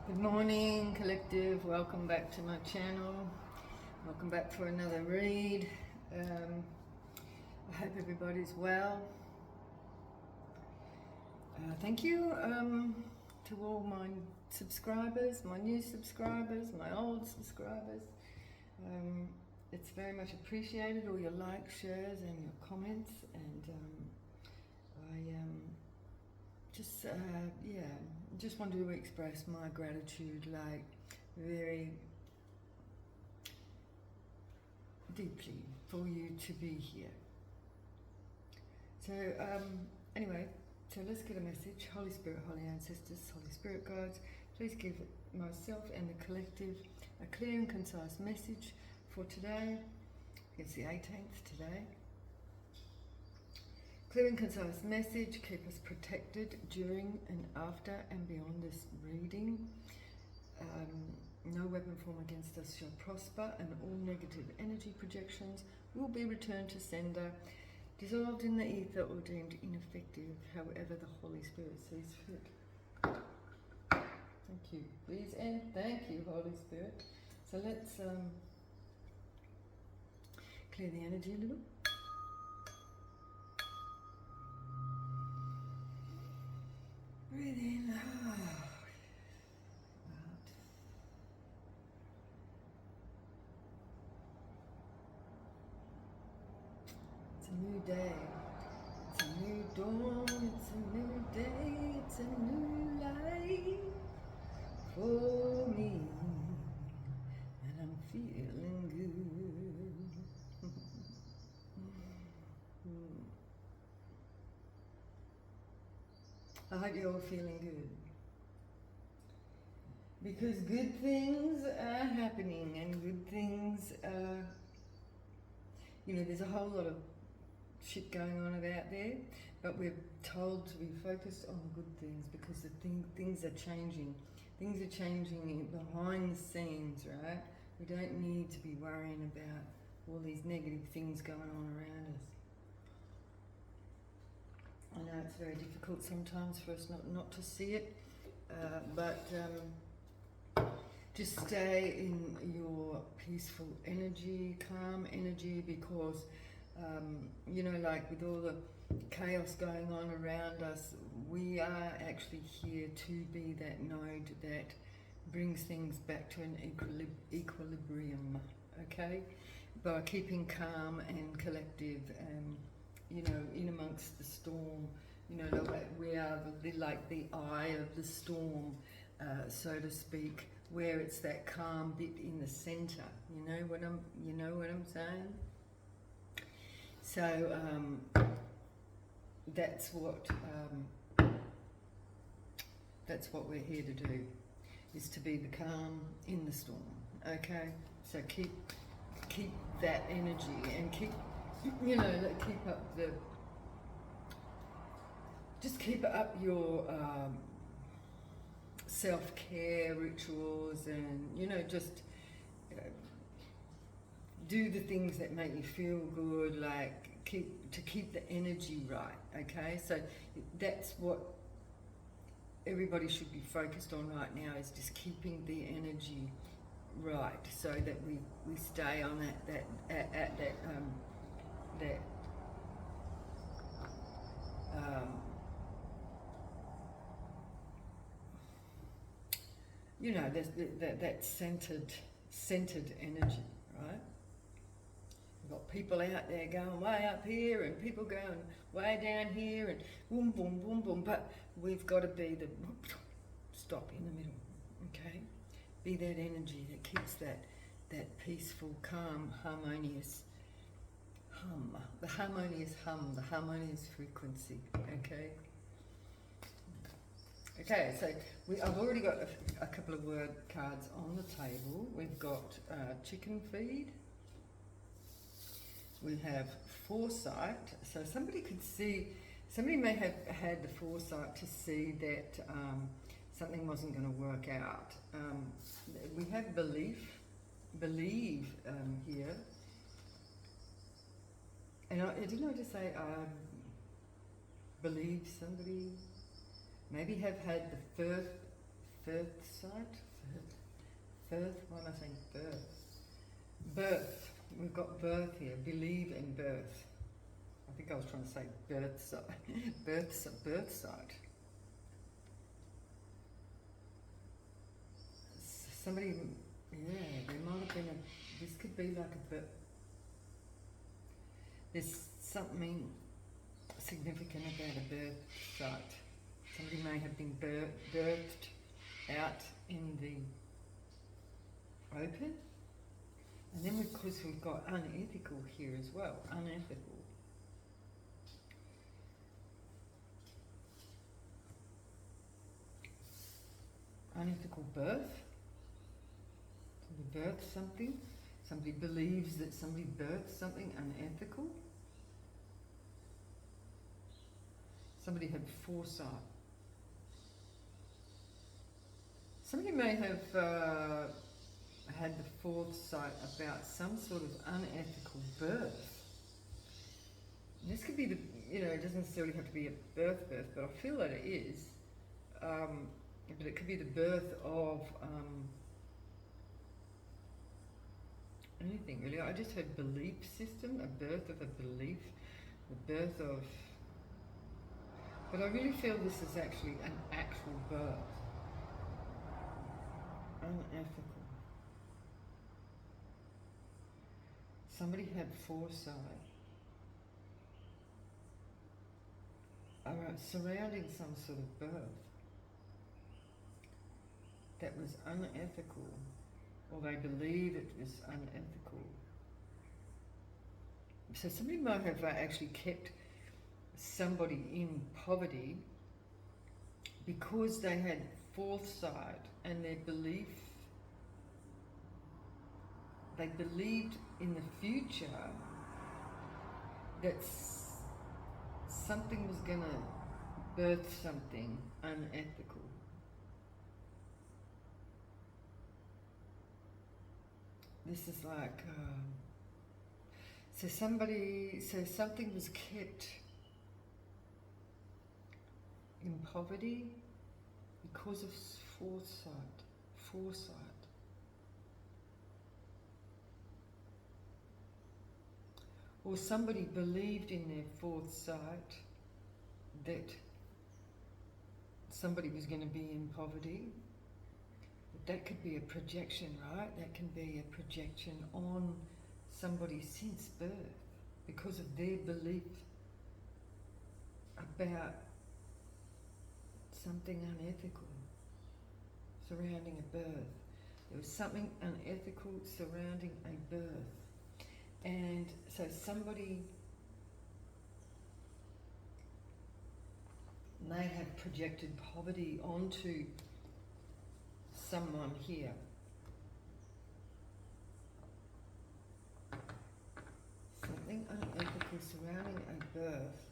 Good morning, collective. Welcome back to my channel. Welcome back for another read. I hope everybody's well. Thank you to all my subscribers, my new subscribers, my old subscribers. It's very much appreciated, all your likes, shares, and your comments. And just wanted to express my gratitude, like very deeply, for you to be here. So anyway, so let's get a message. Holy Spirit, Holy Ancestors, Holy Spirit Guides, please give myself and the collective a clear and concise message for today. It's the 18th today. Clear and concise message, keep us protected during and after and beyond this reading. No weapon formed against us shall prosper, and all negative energy projections will be returned to sender, dissolved in the ether or deemed ineffective, however the Holy Spirit sees fit. Thank you, please, and thank you, Holy Spirit. So let's clear the energy a little. Breathe in, out. It's a new day, it's a new dawn, it's a new day, it's a new life for me, and I'm feeling good. I hope you're all feeling good, because good things are happening, and good things are, there's a whole lot of shit going on out there, but we're told to be focused on good things, because the things are changing. Things are changing behind the scenes, right? We don't need to be worrying about all these negative things going on around us. I know it's very difficult sometimes for us not to see it, but just stay in your peaceful energy, calm energy, because like with all the chaos going on around us, we are actually here to be that node that brings things back to an equilibrium, okay? By keeping calm and collective and, in amongst the storm, we are like the eye of the storm, so to speak, where it's that calm bit in the center. You know what I'm saying? So that's what we're here to do, is to be the calm in the storm. Okay, so keep that energy, and keep up keep up your self-care rituals, and just do the things that make you feel good, like keep the energy right. Okay, so that's what everybody should be focused on right now, is just keeping the energy right, so that we stay on that that centered energy, right? We've got people out there going way up here, and people going way down here, and boom, boom, boom, boom. But we've got to be the stop in the middle, okay? Be that energy that keeps that peaceful, calm, harmonious hum, the harmonious frequency, okay? Okay, so I've already got a couple of word cards on the table. We've got chicken feed. We have foresight. So somebody may have had the foresight to see that something wasn't going to work out. We have believe here. And didn't I just say believe somebody maybe have had the Birth site? Birth? Why am I saying birth? Birth. We've got birth here. Believe in birth. I think I was trying to say birth site. Birth site. Somebody, yeah, there might have been this could be like a birth. There's something significant about a birth site. Somebody may have been birthed out in the open. And then, of course, we've got unethical here as well. Unethical. Unethical birth. Somebody birthed something. Somebody believes that somebody birthed something unethical. Somebody had foresight. Somebody may have had the foresight about some sort of unethical birth. And this could be the, it doesn't necessarily have to be a birth, but I feel that it is. But it could be the birth of anything really. I just heard belief system, a birth of a belief, the birth of. But I really feel this is actually an actual birth. Unethical. Somebody had foresight around surrounding some sort of birth that was unethical, or they believe it was unethical. So somebody might have actually kept somebody in poverty because they had foresight and their belief. They believed in the future that something was going to birth something unethical. This is like, so something was kept in poverty because of foresight. Or somebody believed in their foresight that somebody was going to be in poverty. But that could be a projection, right? That can be a projection on somebody since birth because of their belief about something unethical surrounding a birth. There was something unethical surrounding a birth. And so somebody may have projected poverty onto someone here. Something unethical surrounding a birth.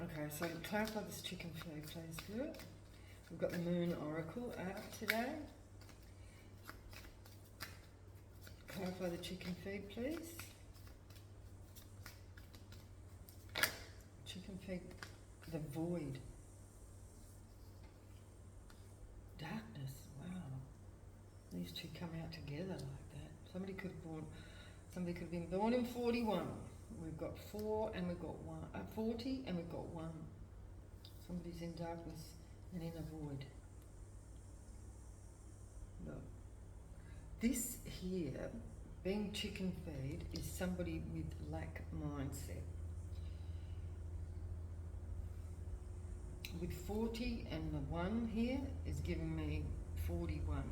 Okay, so clarify this chicken feed, please, Spirit. We've got the Moon Oracle out today. Clarify the chicken feed, please. Chicken feed, the void. Darkness, wow. These two come out together like that. Somebody could have been born in 41. We've got 4 and we've got 1. 40 and we've got 1. Somebody's in darkness and in a void. Look. This here, being chicken feed, is somebody with lack mindset. With 40 and the 1 here is giving me 41.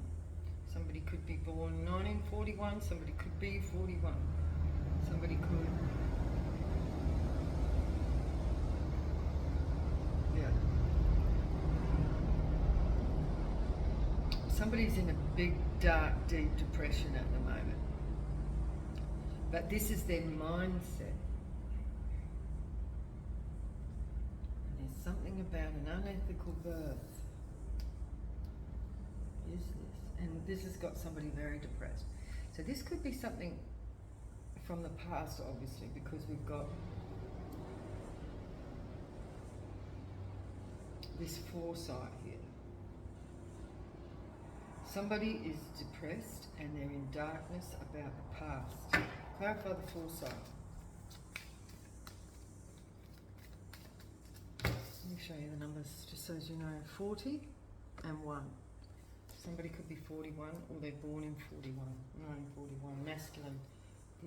Somebody could be born 1941, somebody could be 41. Somebody could... Yeah. Somebody's in a big, dark, deep depression at the moment. But this is their mindset. And there's something about an unethical birth. Is this? And this has got somebody very depressed. So this could be something from the past, obviously, because we've got this foresight here. Somebody is depressed and they're in darkness about the past. Clarify the foresight. Let me show you the numbers just so as you know. 40 and 1. Somebody could be 41 or they're born in 41, 1941. Masculine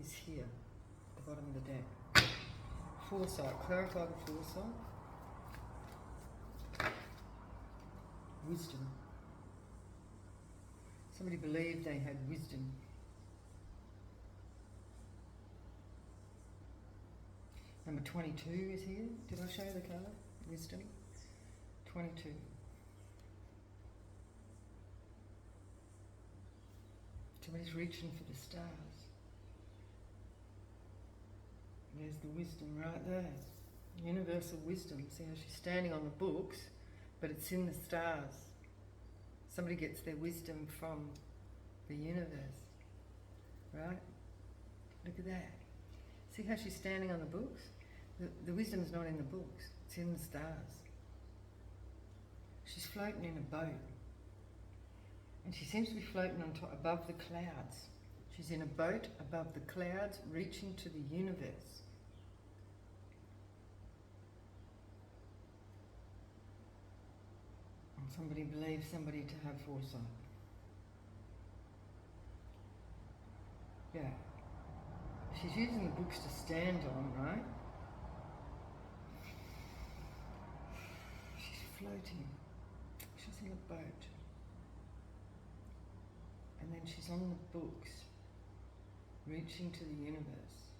is here, at the bottom of the deck. Foresight. Clarify the foresight. Wisdom. Somebody believed they had wisdom. Number 22 is here. Did I show you the colour? Wisdom. 22. Somebody's reaching for the stars. There's the wisdom right there. Universal wisdom. See how she's standing on the books, but it's in the stars. Somebody gets their wisdom from the universe. Right? Look at that. See how she's standing on the books? The wisdom's not in the books. It's in the stars. She's floating in a boat. And she seems to be floating on top, above the clouds. She's in a boat above the clouds, reaching to the universe. And somebody believes somebody to have foresight. Yeah. She's using the books to stand on, right? She's floating. She's in a boat. And then she's on the books, reaching to the universe,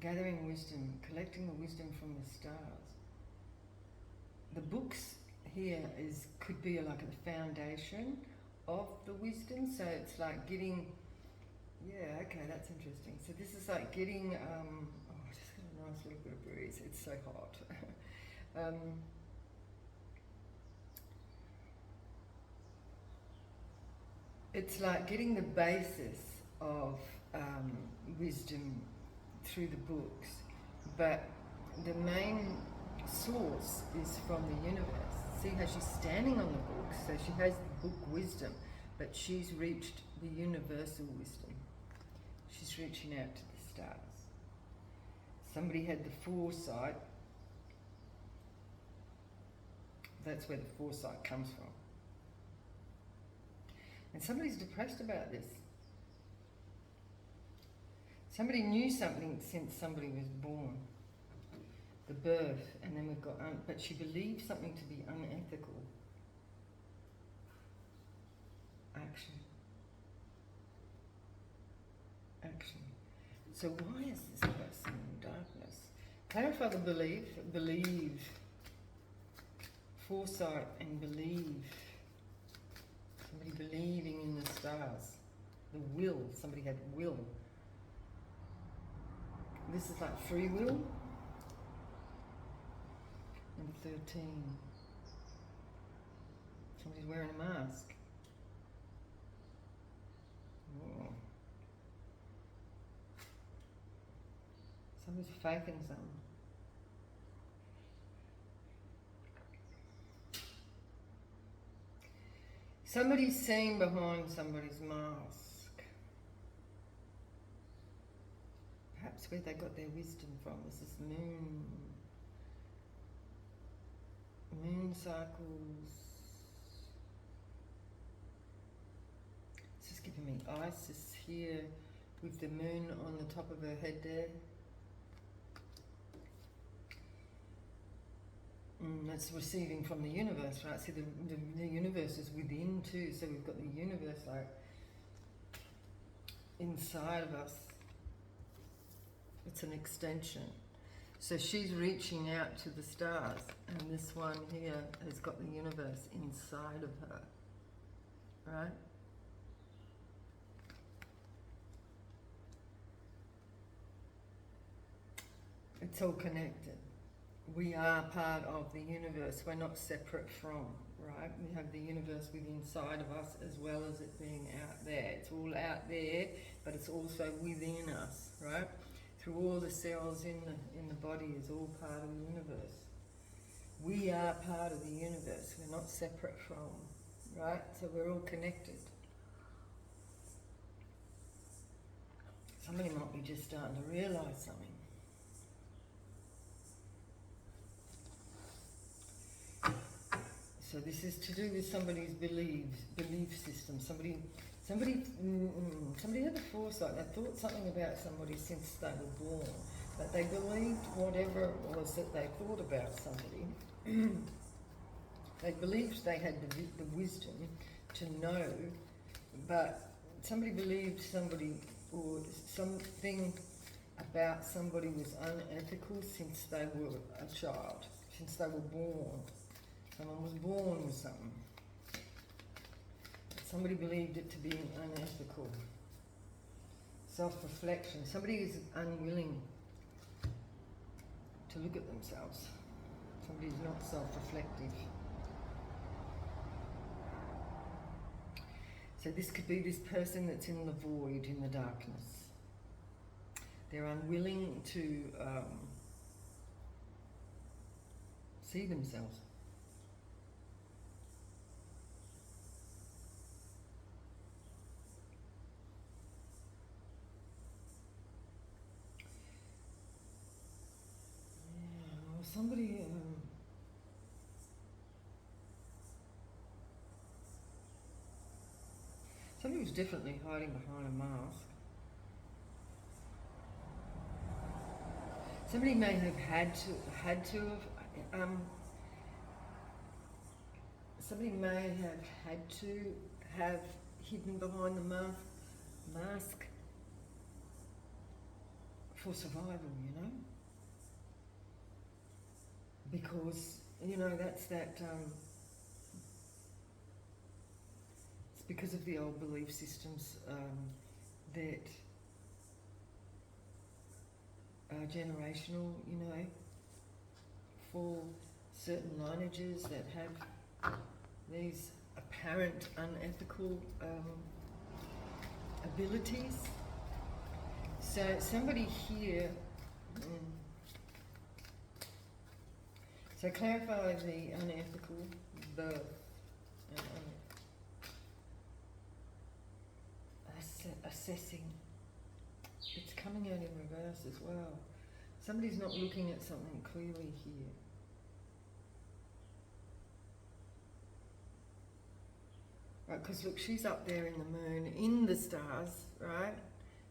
gathering wisdom, collecting the wisdom from the stars. The books here could be like a foundation of the wisdom, so it's like getting, yeah, okay, that's interesting. So this is like getting, I just got a nice little bit of breeze, it's so hot. It's like getting the basis of wisdom through the books, but the main source is from the universe. See how she's standing on the books, so she has the book wisdom, but she's reached the universal wisdom. She's reaching out to the stars. Somebody had the foresight. That's where the foresight comes from. And somebody's depressed about this. Somebody knew something since somebody was born. The birth, and then we've got, but she believed something to be unethical. Action. Action. So why is this person in darkness? Clarify the belief, believe. Foresight and believe. Somebody believing in the stars. The will, somebody had will. This is like free will. Number 13. Somebody's wearing a mask. Oh. Somebody's faking something. Somebody's seen behind somebody's mask. Perhaps where they got their wisdom from. This is moon cycles. It's just giving me Isis here with the moon on the top of her head there. That's receiving from the universe, right? See, the universe is within too, so we've got the universe like inside of us. It's an extension. So she's reaching out to the stars, and this one here has got the universe inside of her, right? It's all connected. We are part of the universe. We're not separate from, right? We have the universe within inside of us as well as it being out there. It's all out there, but it's also within us, right? Through all the cells in the body is all part of the universe. We are are part of the universe. We're not separate from, right? So we're all connected. Somebody might be just starting to realise something. So this is to do with somebody's belief system. Somebody had the foresight. They thought something about somebody since they were born, but they believed whatever it was that they thought about somebody. They believed they had the wisdom to know, but somebody believed somebody or something about somebody was unethical since they were a child, since they were born. Someone was born with something. Somebody believed it to be unethical. Self-reflection. Somebody is unwilling to look at themselves. Somebody is not self-reflective. So this could be this person that's in the void, in the darkness. They're unwilling to see themselves. Somebody was definitely hiding behind a mask. Somebody may have had to have somebody may have had to have hidden behind the mask for survival, you know? Because, you know, that's that, it's because of the old belief systems that are generational, you know, for certain lineages that have these apparent unethical abilities. So somebody here, so clarify the unethical birth and assessing. It's coming out in reverse as well. Somebody's not looking at something clearly here. Right, because look, she's up there in the moon, in the stars, right?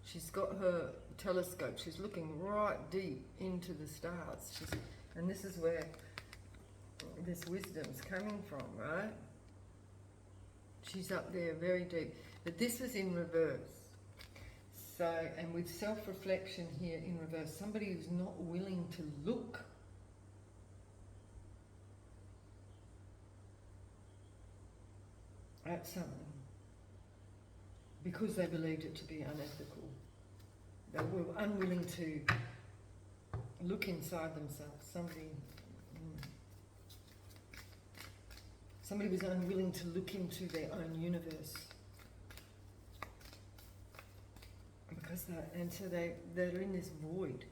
She's got her telescope. She's looking right deep into the stars. And this is where this wisdom's coming from, right? She's up there very deep. But this is in reverse. So, and with self-reflection here in reverse, somebody who's not willing to look at something because they believed it to be unethical. They were unwilling to look inside themselves. Somebody was unwilling to look into their own universe. Because they're in this void,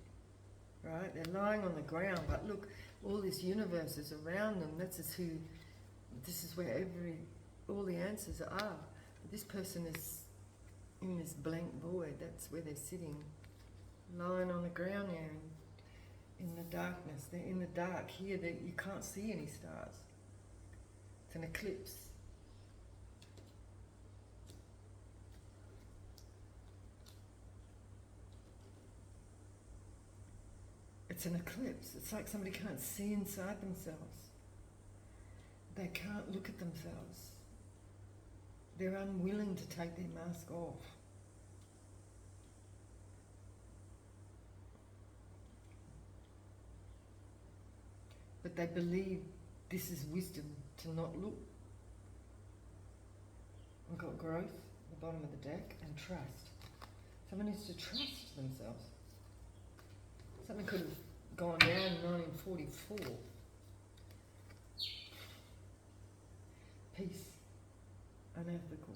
right? They're lying on the ground, but look, all this universe is around them. This is where all the answers are. But this person is in this blank void. That's where they're sitting, lying on the ground there in the darkness. They're in the dark here. You can't see any stars. It's an eclipse. It's an eclipse. It's like somebody can't see inside themselves. They can't look at themselves. They're unwilling to take their mask off. But they believe this is wisdom, to not look. We've got growth at the bottom of the deck and trust. Someone needs to trust themselves. Something could have gone down in 1944. Peace. Unethical.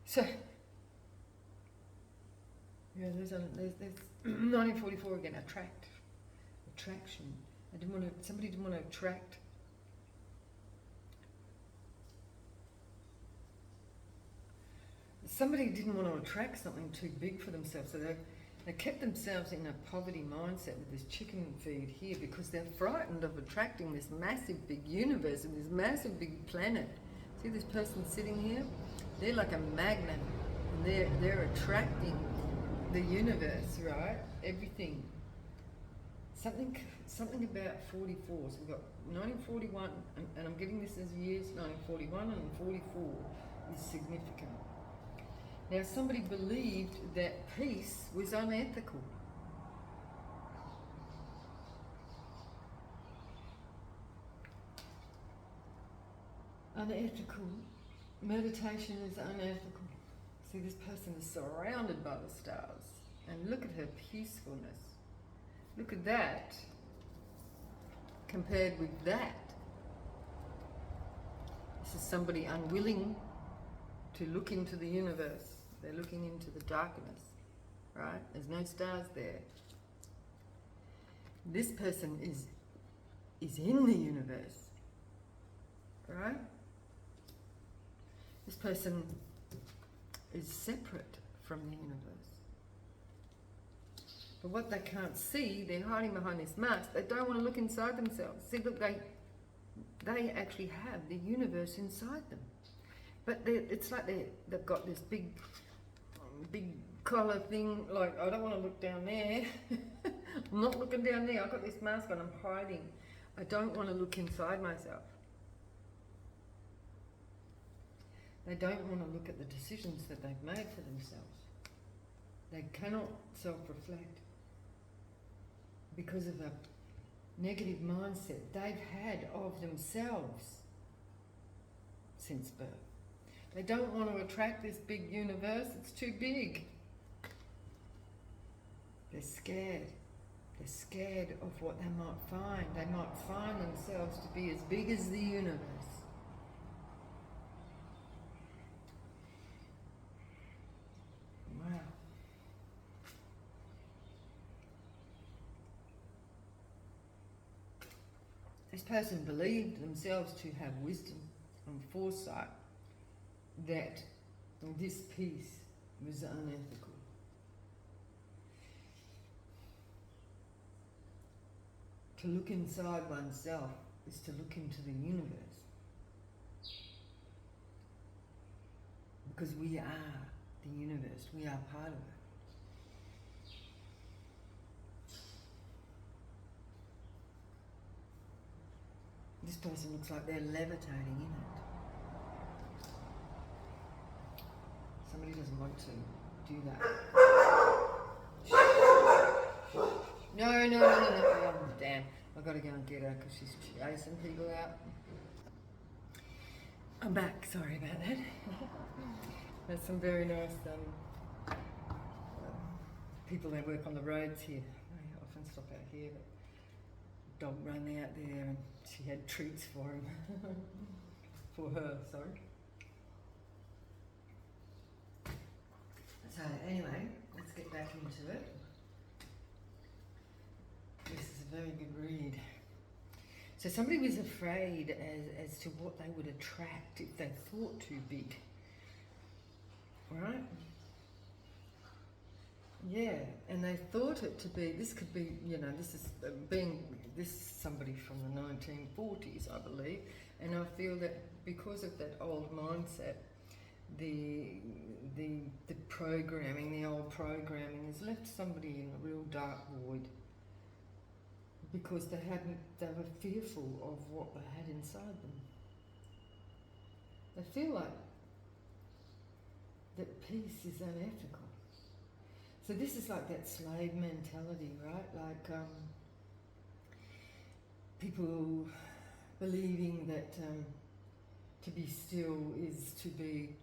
So, yeah, there's 1944 again, attraction. Somebody didn't want to attract. Somebody didn't want to attract something too big for themselves, so they kept themselves in a poverty mindset with this chicken feed here because they're frightened of attracting this massive big universe and this massive big planet. See this person sitting here? They're like a magnet, and they're attracting the universe, right? Everything. Something about 44. So we've got 1941, and I'm getting this as years, 1941 and 44 is significant. Now, somebody believed that peace was unethical. Unethical. Meditation is unethical. See, this person is surrounded by the stars. And look at her peacefulness. Look at that compared with that. This is somebody unwilling to look into the universe. They're looking into the darkness, right? There's no stars there. This person is in the universe, right? This person is separate from the universe. But what they can't see, they're hiding behind this mask. They don't want to look inside themselves. See, look, they actually have the universe inside them. But it's like they've got this big collar thing, like, I don't want to look down there. I'm not looking down there. I've got this mask on, I'm hiding. I don't want to look inside myself. They don't want to look at the decisions that they've made for themselves. They cannot self-reflect because of a negative mindset they've had of themselves since birth. They don't want to attract this big universe, it's too big. They're scared. They're scared of what they might find. They might find themselves to be as big as the universe. Wow. This person believed themselves to have wisdom and foresight that this peace was unethical. To look inside oneself is to look into the universe. Because we are the universe, we are part of it. This person looks like they're levitating in it. Somebody doesn't want to do that. No. Oh, damn. I've got to go and get her because she's chasing people out. I'm back. Sorry about that. There's some very nice people that work on the roads here. They often stop out here. But dog ran out there and she had treats for him. For her, sorry. So anyway, let's get back into it. This is a very good read. So somebody was afraid as to what they would attract if they thought too big. Right? Yeah, and they thought it to be, this could be, this is somebody from the 1940s, I believe, and I feel that because of that old mindset, the programming, the old programming has left somebody in a real dark void because they were fearful of what they had inside them. They feel like that peace is unethical. So this is like that slave mentality, right? Like people believing that to be still is to be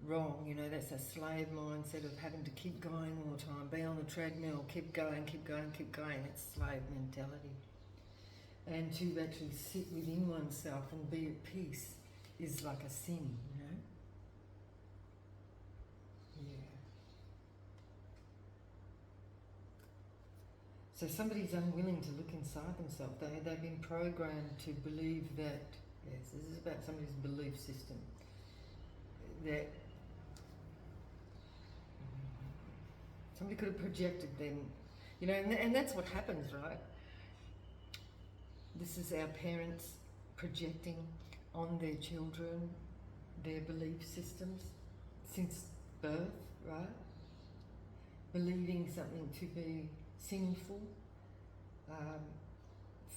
wrong. That's a slave mindset of having to keep going all the time, be on the treadmill, keep going. That's slave mentality. And to actually sit within oneself and be at peace is like a sin, So somebody's unwilling to look inside themselves. They've been programmed to believe that, yes, this is about somebody's belief system, that somebody could have projected them, you know, and that's what happens, right? This is our parents projecting on their children their belief systems since birth, right? Believing something to be sinful,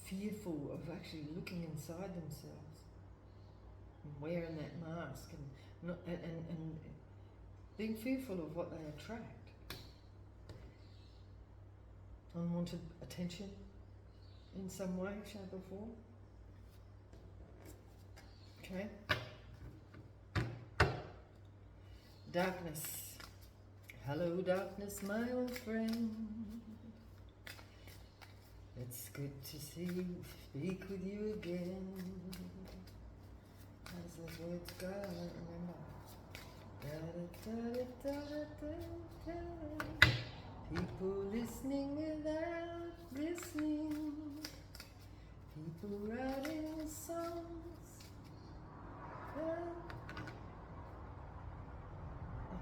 fearful of actually looking inside themselves, and wearing that mask, and being fearful of what they attract. Unwanted attention in some way, shape or form. Okay. Darkness. Hello, darkness, my old friend. It's good to speak with you again. How's those words go? I don't remember. People listening without listening. People writing songs. I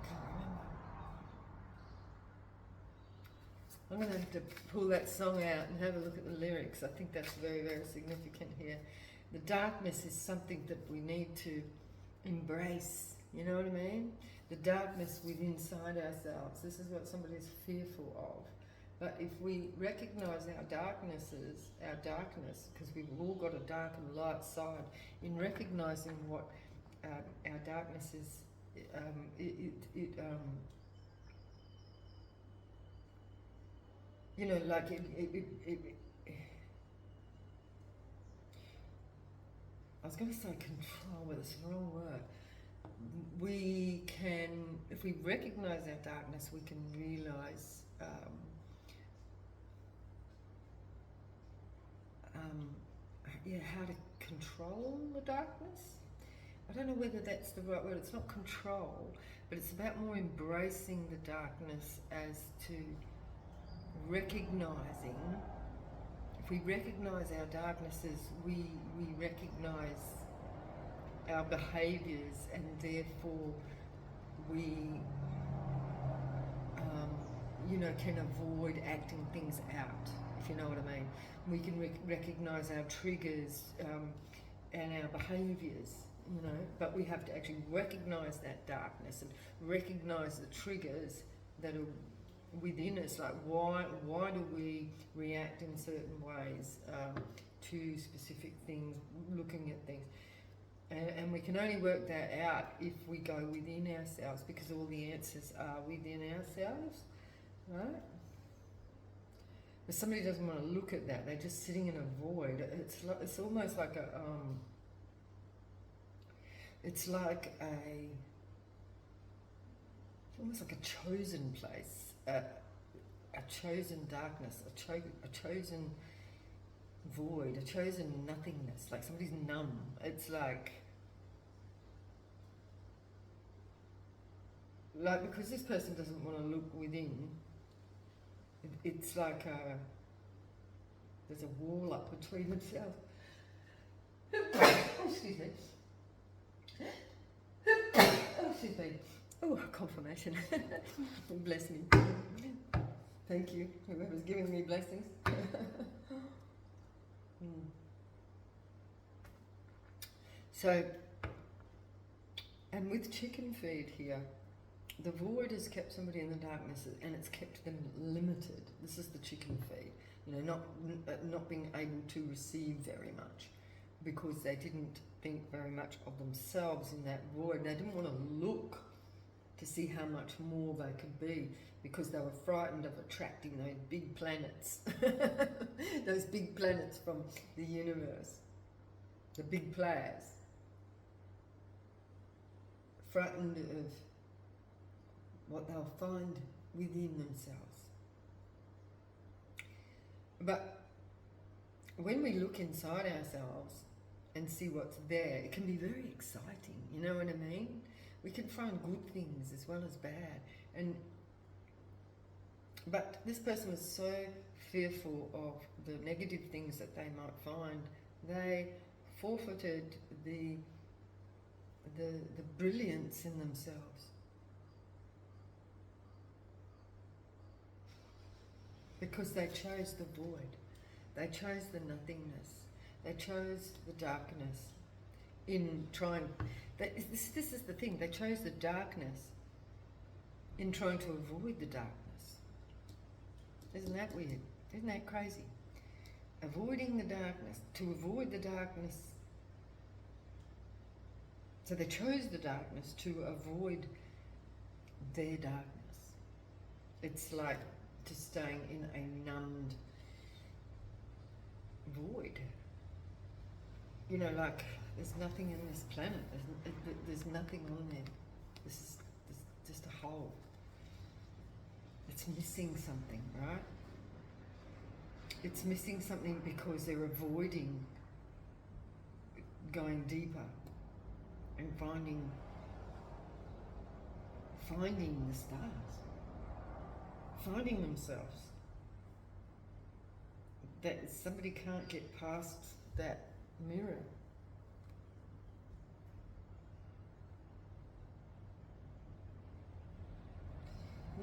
can't remember. I'm going to have to pull that song out and have a look at the lyrics. I think that's very, very significant here. The darkness is something that we need to embrace. You know what I mean? The darkness within inside ourselves. This is what somebody's fearful of. But if we recognize our darkness, because we've all got a dark and light side, in recognizing what our darkness is, you know, like I was going to say control, but it's the wrong word. We can, if we recognize our darkness, we can realize how to control the darkness. I don't know whether that's the right word. It's not control, but it's about more embracing the darkness as to recognizing. If we recognize our darknesses, we recognize our behaviours, and therefore we can avoid acting things out, if you know what I mean. We can recognise our triggers and our behaviours, you know, but we have to actually recognise that darkness and recognise the triggers that are within us. Like, why do we react in certain ways to specific things, looking at things? And we can only work that out if we go within ourselves, because all the answers are within ourselves, right? But somebody doesn't want to look at that. They're just sitting in a void. It's almost like it's almost like a chosen place, a chosen darkness, a chosen void, a chosen nothingness. Like somebody's numb. It's like because this person doesn't want to look within, it's like there's a wall up between themselves. Excuse me. Excuse me. Oh, confirmation. Bless me. Thank you, whoever's giving me blessings. So, and with chicken feed here, the void has kept somebody in the darkness, and it's kept them limited. This is the chicken feed, you know, not being able to receive very much, because they didn't think very much of themselves in that void. They didn't want to look to see how much more they could be, because they were frightened of attracting those big planets, those big planets from the universe, the big players. Frightened of what they'll find within themselves. But when we look inside ourselves and see what's there, it can be very exciting, you know what I mean? We can find good things as well as bad. And But this person was so fearful of the negative things that they might find, they forfeited the brilliance in themselves. Because they chose the void. They chose the nothingness. They chose the darkness in trying... This is the thing. They chose the darkness in trying to avoid the darkness. Isn't that weird? Isn't that crazy? Avoiding the darkness. To avoid the darkness. So they chose the darkness to avoid their darkness. It's like just staying in a numbed void. You know, like there's nothing in this planet. There's nothing on there. This is just a hole. It's missing something, right? It's missing something because they're avoiding going deeper and finding the stars, finding themselves. That somebody can't get past that mirror.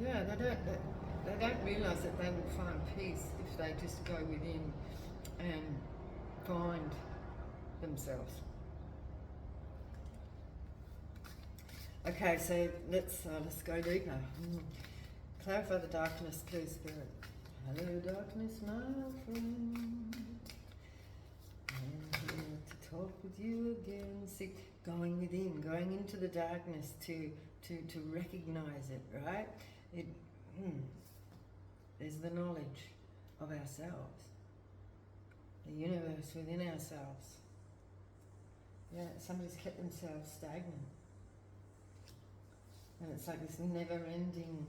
Yeah, they don't realise that they will find peace if they just go within and find themselves. Okay, so let's go deeper. Clarify the darkness, please, Spirit. Hello, darkness, my friend. I'm here to talk with you again. See, going within, going into the darkness to recognise it, right? There's the knowledge of ourselves, the universe within ourselves. Yeah, somebody's kept themselves stagnant. And it's like this never-ending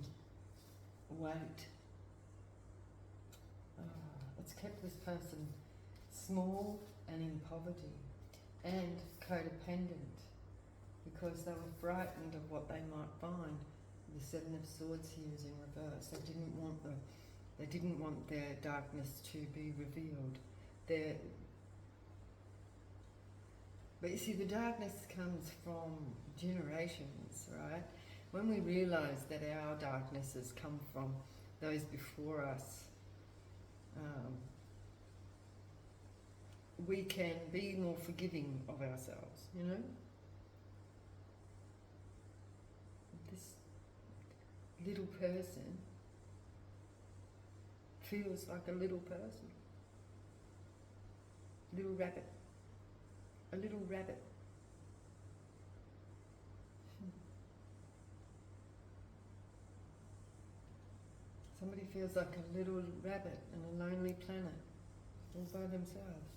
weight. It's kept this person small and in poverty and codependent because they were frightened of what they might find. The Seven of Swords here is in reverse. They didn't want their darkness to be revealed. But you see, the darkness comes from generations, right? When we realise that our darknesses come from those before us, we can be more forgiving of ourselves, you know? This little person feels like a little person. Little rabbit. A little rabbit. Somebody feels like a little rabbit on a lonely planet, all by themselves.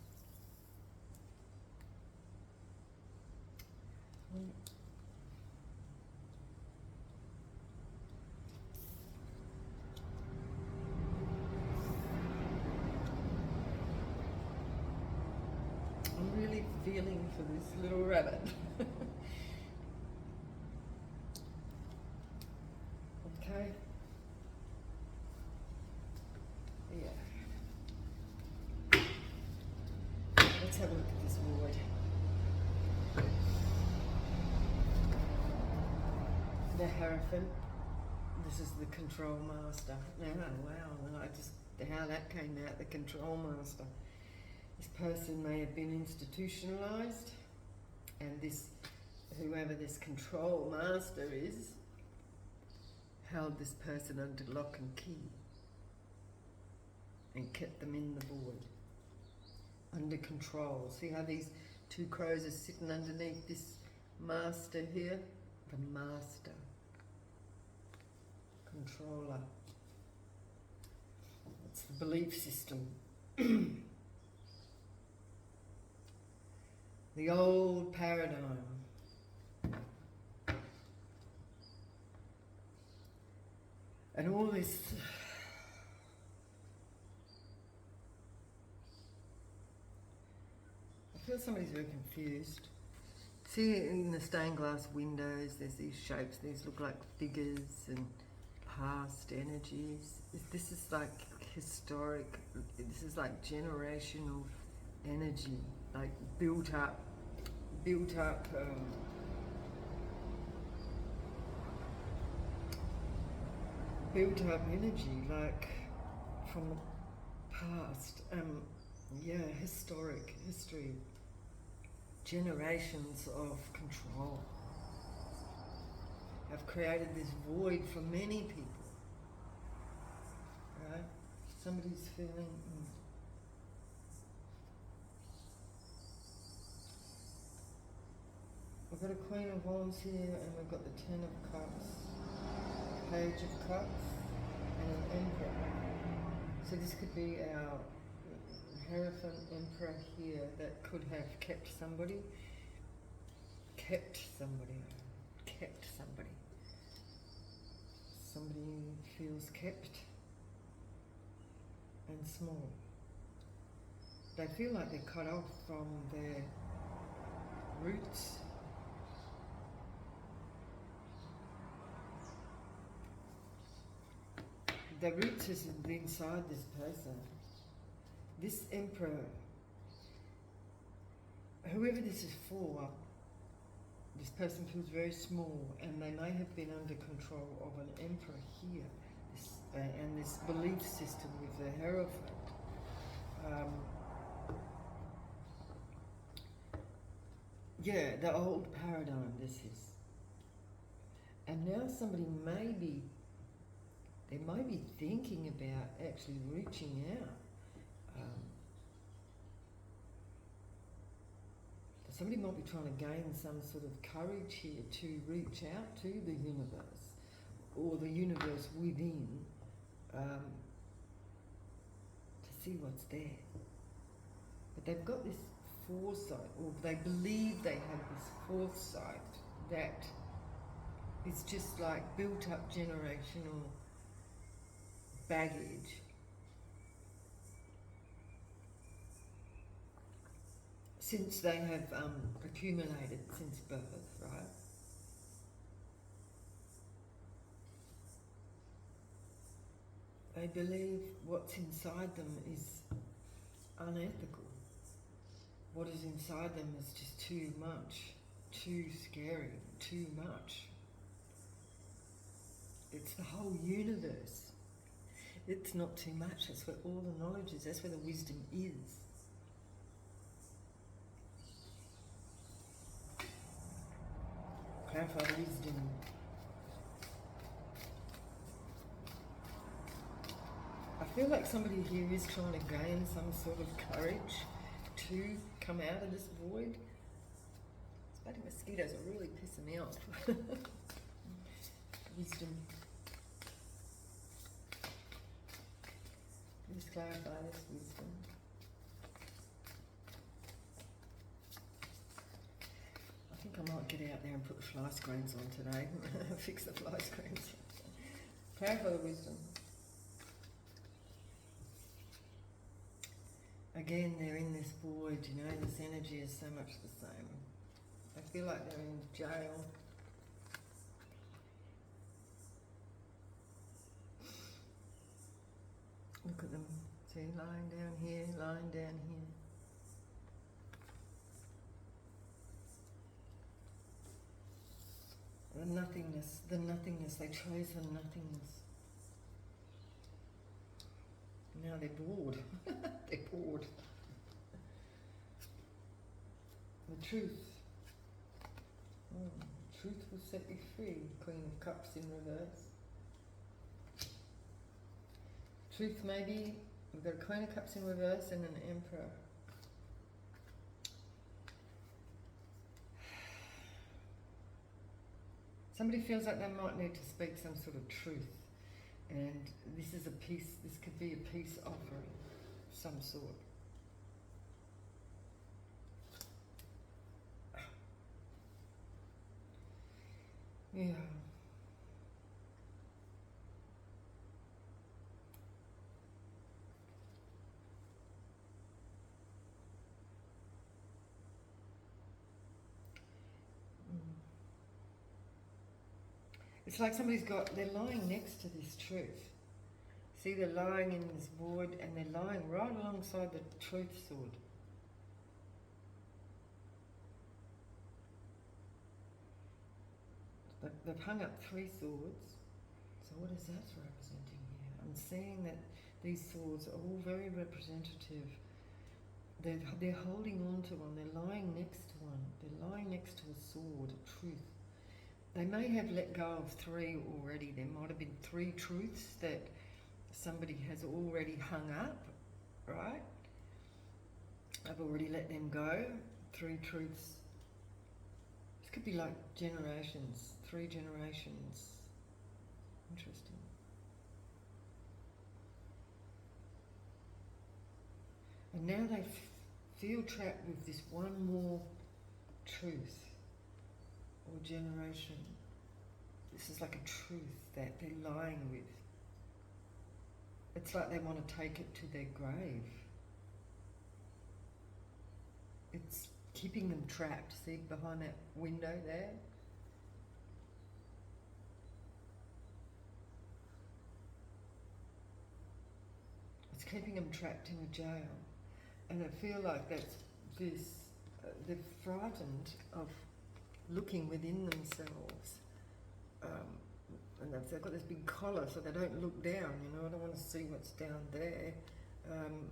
I'm really feeling for this little rabbit. Okay. Yeah. Let's have a look at this void. The Hierophant. This is the Control Master. Oh, wow, how that came out, the Control Master. This person may have been institutionalized, and whoever this Control Master is, held this person under lock and key and kept them in the void, under control. See how these two crows are sitting underneath this master here? The master, controller. It's the belief system. The old paradigm. And all this I feel somebody's very confused. See, in the stained glass windows, there's these shapes, these look like figures and past energies. This is like historic, this is like generational energy, like built up energy, like from the past. Yeah, historic history, generations of control have created this void for many people, right? Somebody's feeling. We've got a Queen of Wands here, and we've got the Ten of Cups, Page of Cups, and an Emperor. So this could be our Hierophant Emperor here that could have kept somebody. Somebody feels kept and small. They feel like they're cut off from their roots. The roots is inside this person. This Emperor, whoever this is for, this person feels very small, and they may have been under control of an Emperor here, and this belief system with the Hierophant. Yeah, the old paradigm, this is. And now somebody they might be thinking about actually reaching out. Somebody might be trying to gain some sort of courage here to reach out to the universe, or the universe within, to see what's there. But they've got this foresight, or they believe they have this foresight that is just like built up generational baggage. Since they have accumulated since birth, right? They believe what's inside them is unethical. What is inside them is just too much, too scary, too much. It's the whole universe. It's not too much. That's where all the knowledge is. That's where the wisdom is. Clarify the wisdom. I feel like somebody here is trying to gain some sort of courage to come out of this void. These bloody mosquitoes are really pissing me off. Wisdom. Just clarify this wisdom. I think I might get out there and put the fly screens on today. Fix the fly screens. Clarify the wisdom. Again, they're in this void, you know, this energy is so much the same. I feel like they're in jail. Look at them, see, lying down here, lying down here. The nothingness, they chose the nothingness. Now they're bored. They're bored. The truth. Truth will set you free. Queen of Cups in reverse. Truth maybe. We've got a Queen of Cups in reverse and an Emperor. Somebody feels like they might need to speak some sort of truth. And this is a peace, this could be a peace offering of some sort. Yeah. It's like they're lying next to this truth. See, they're lying in this void and they're lying right alongside the truth sword. They've hung up 3 swords. So what is that representing here? I'm seeing that these swords are all very representative. They're holding on to one. They're lying next to one. They're lying next to a sword, a truth. They may have let go of 3 already. There might have been 3 truths that somebody has already hung up, right? I've already let them go. 3 truths. This could be like generations, 3 generations. Interesting. And now they feel trapped with this one more truth or generation. This is like a truth that they're lying with. It's like they want to take it to their grave. It's keeping them trapped. See, behind that window there? It's keeping them trapped in a jail. And I feel like that's this, they're frightened of looking within themselves. And they've got this big collar so they don't look down, you know, I don't want to see what's down there. And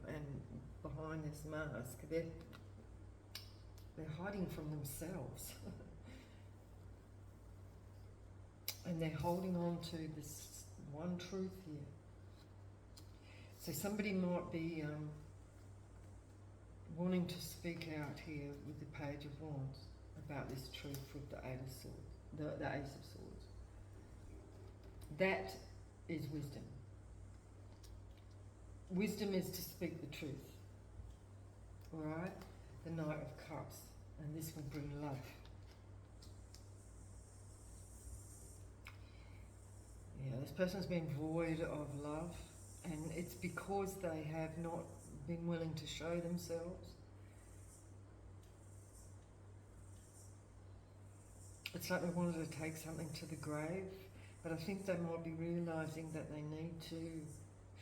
behind this mask, they're hiding from themselves. And they're holding on to this one truth here. So somebody might be wanting to speak out here with the Page of Wands about this truth with the Eight of Swords, the Ace of Swords. That is wisdom. Wisdom is to speak the truth. Alright? The Knight of Cups. And this will bring love. Yeah, this person's been void of love, and it's because they have not been willing to show themselves. It's like they wanted to take something to the grave, but I think they might be realising that they need to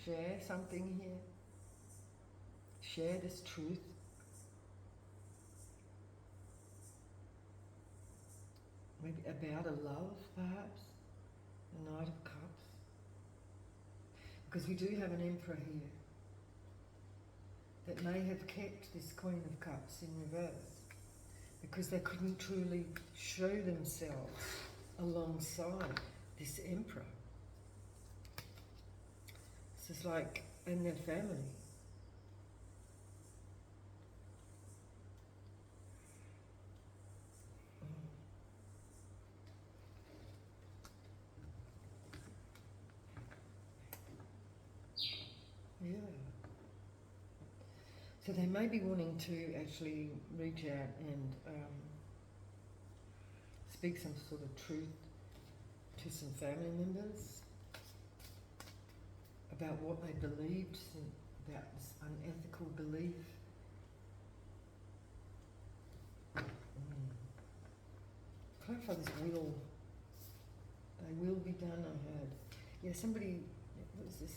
share something here. Share this truth. Maybe about a love, perhaps. The Knight of Cups. Because we do have an Emperor here that may have kept this Queen of Cups in reverse because they couldn't truly show themselves alongside this Emperor. This is like in their family. Yeah. So they may be wanting to actually reach out and speak some sort of truth to some family members about what they believed, about this unethical belief. Clarify this will. They will be done, I heard. Yeah, somebody, what is this?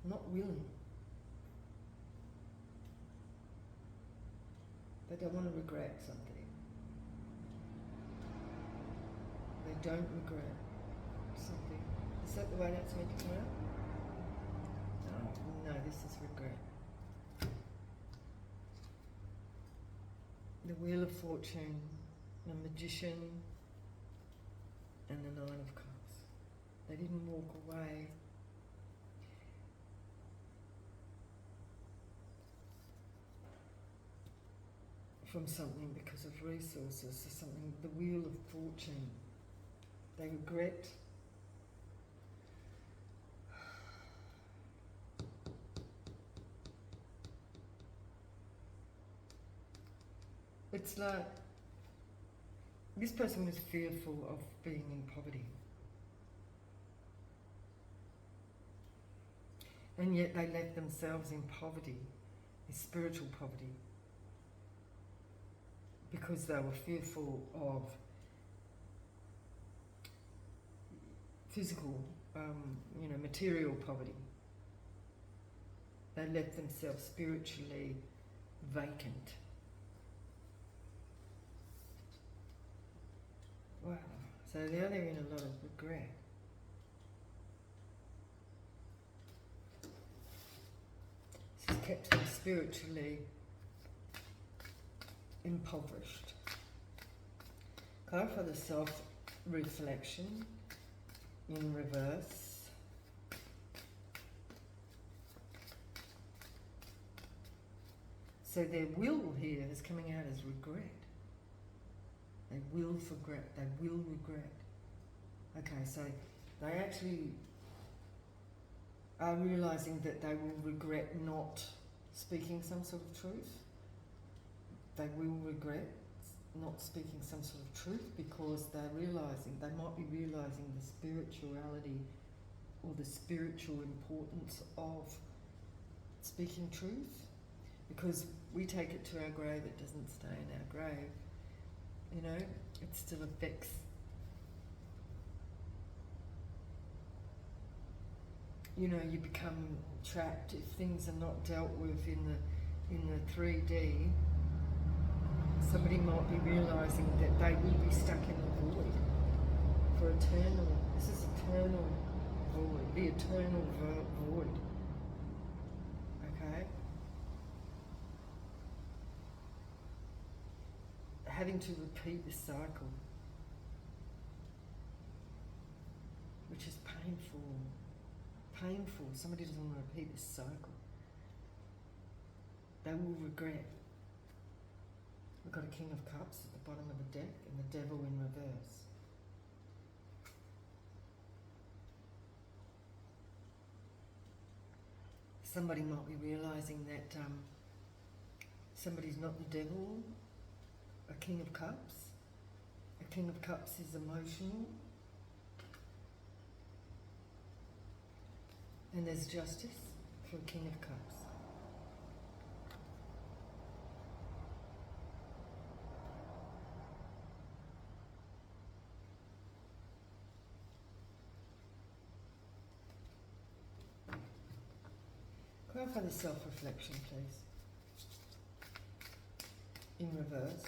Not willing. They don't want to regret something. They don't regret something. Is that the way that's meant to come out? No, this is regret. The Wheel of Fortune, the Magician, and the Nine of Cups. They didn't walk away. From something because of resources, or something, the Wheel of Fortune. They regret. It's like this person was fearful of being in poverty. And yet they left themselves in poverty, in spiritual poverty, because they were fearful of physical, material poverty. They left themselves spiritually vacant. Wow. So now they're in a lot of regret. This has kept them spiritually impoverished. Clarify the self-reflection in reverse. So their will here is coming out as regret. They will forget, they will regret. Okay, so they actually are realising that they will regret not speaking some sort of truth. They will regret not speaking some sort of truth because they're realising, they might be realising the spirituality or the spiritual importance of speaking truth. Because we take it to our grave, it doesn't stay in our grave. You know, it still affects. You know, you become trapped if things are not dealt with in the 3D. Somebody might be realising that they will be stuck in the void for eternal. This is eternal void, the eternal void. Okay? Having to repeat the cycle, which is painful. Painful. Somebody doesn't want to repeat this cycle. They will regret. We've got a King of Cups at the bottom of the deck and the Devil in reverse. Somebody might be realising that somebody's not the devil. A King of Cups. A King of Cups is emotional. And there's justice for a King of Cups. Clarify the self-reflection, please. In reverse.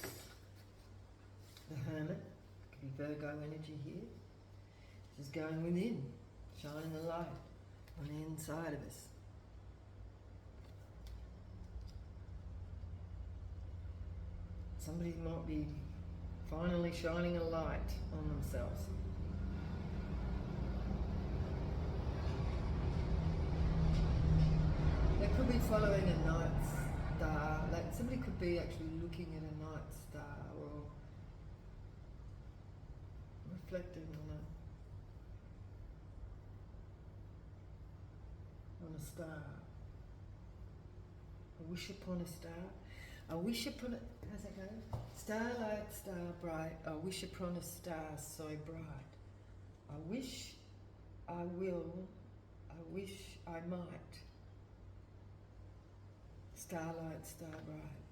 The Hermit, could be Virgo energy here. This is going within, shining the light on the inside of us. Somebody might be finally shining a light on themselves. They could be following a night star, like somebody could be actually looking at a night star or reflecting on a star. A wish upon a star. A wish upon a, how's that go? Starlight, star bright, a wish upon a star so bright. I wish, I will, I wish I might. Starlight, star bright.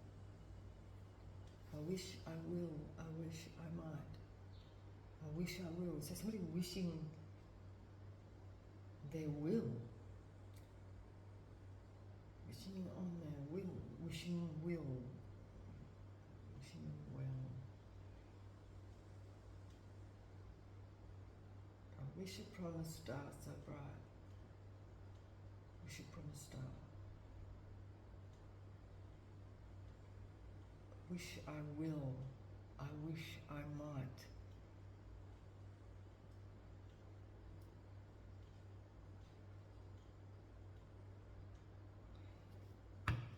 I wish I will, I wish I might. I wish I will. So somebody wishing their will. Wishing on their will. Wishing will. Wishing well. I wish upon a star so bright. Wish upon a star. Wish I will. I wish I might.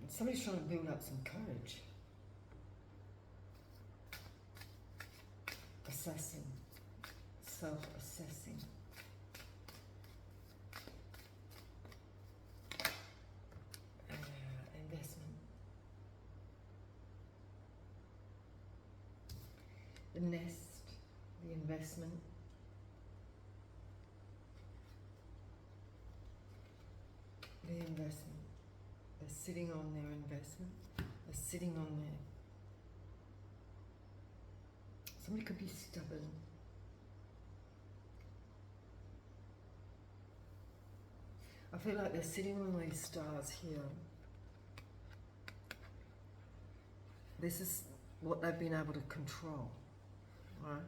Somebody's trying to build up some courage. Assessing, self-assessing. Investment. The nest, the investment. The investment. They're sitting on their investment. They're sitting on their... Somebody could be stubborn. I feel like they're sitting on these stars here. This is what they've been able to control, right?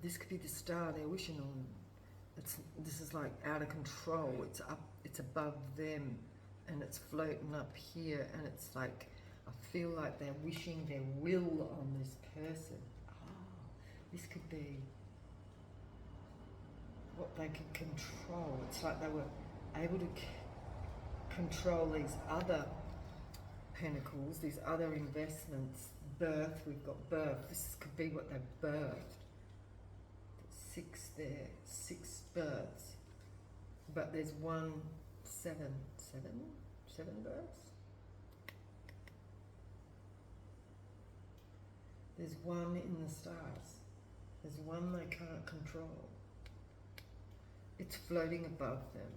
This could be the star they're wishing on. This is like out of control. It's up, it's above them, and it's floating up here, and it's like, I feel like they're wishing their will on this person. This could be what they could control. It's like they were able to control these other pentacles, these other investments. Birth, we've got birth. This could be what they've birthed. 6 there, 6 births. But there's 7 births? There's 1 in the stars. There's 1 they can't control. It's floating above them.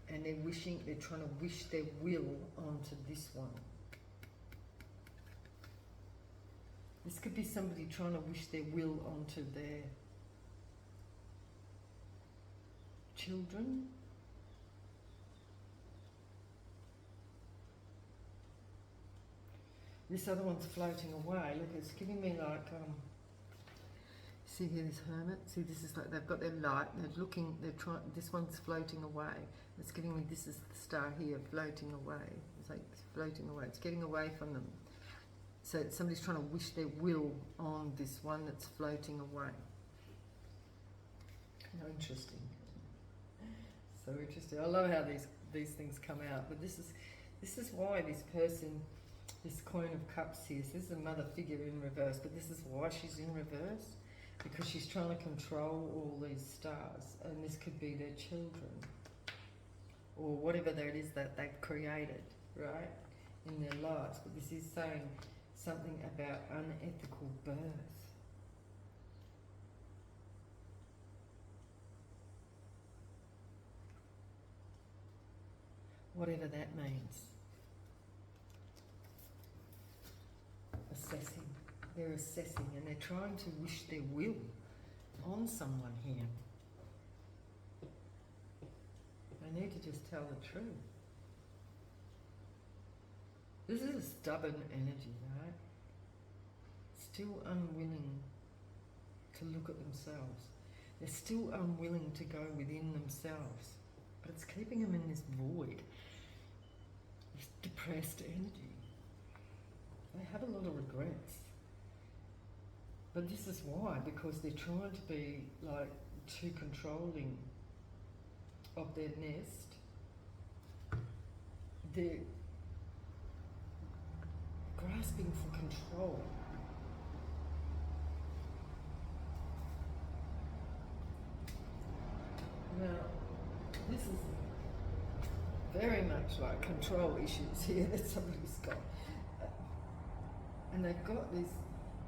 And they're trying to wish their will onto this one. This could be somebody trying to wish their will onto their children. This other one's floating away. Look, it's giving me like, see here, this hermit. See, this is like they've got their light. They're looking. They're trying. This one's floating away. It's giving me. This is the star here, floating away. It's like floating away. It's getting away from them. So somebody's trying to wish their will on this one that's floating away. How interesting. So interesting. I love how these things come out. But this is why this person. This Coin of Cups here, so this is a mother figure in reverse, but this is why she's in reverse, because she's trying to control all these stars, and this could be their children, or whatever that is that they've created, right, in their lives. But this is saying something about unethical birth. Whatever that means. Assessing. They're assessing and they're trying to wish their will on someone here. They need to just tell the truth. This is a stubborn energy, right? Still unwilling to look at themselves. They're still unwilling to go within themselves. But it's keeping them in this void, this depressed energy. They have a lot of regrets. But this is why, because they're trying to be like too controlling of their nest. They're grasping for control. Now, this is very much like control issues here that somebody's got. And they've got this,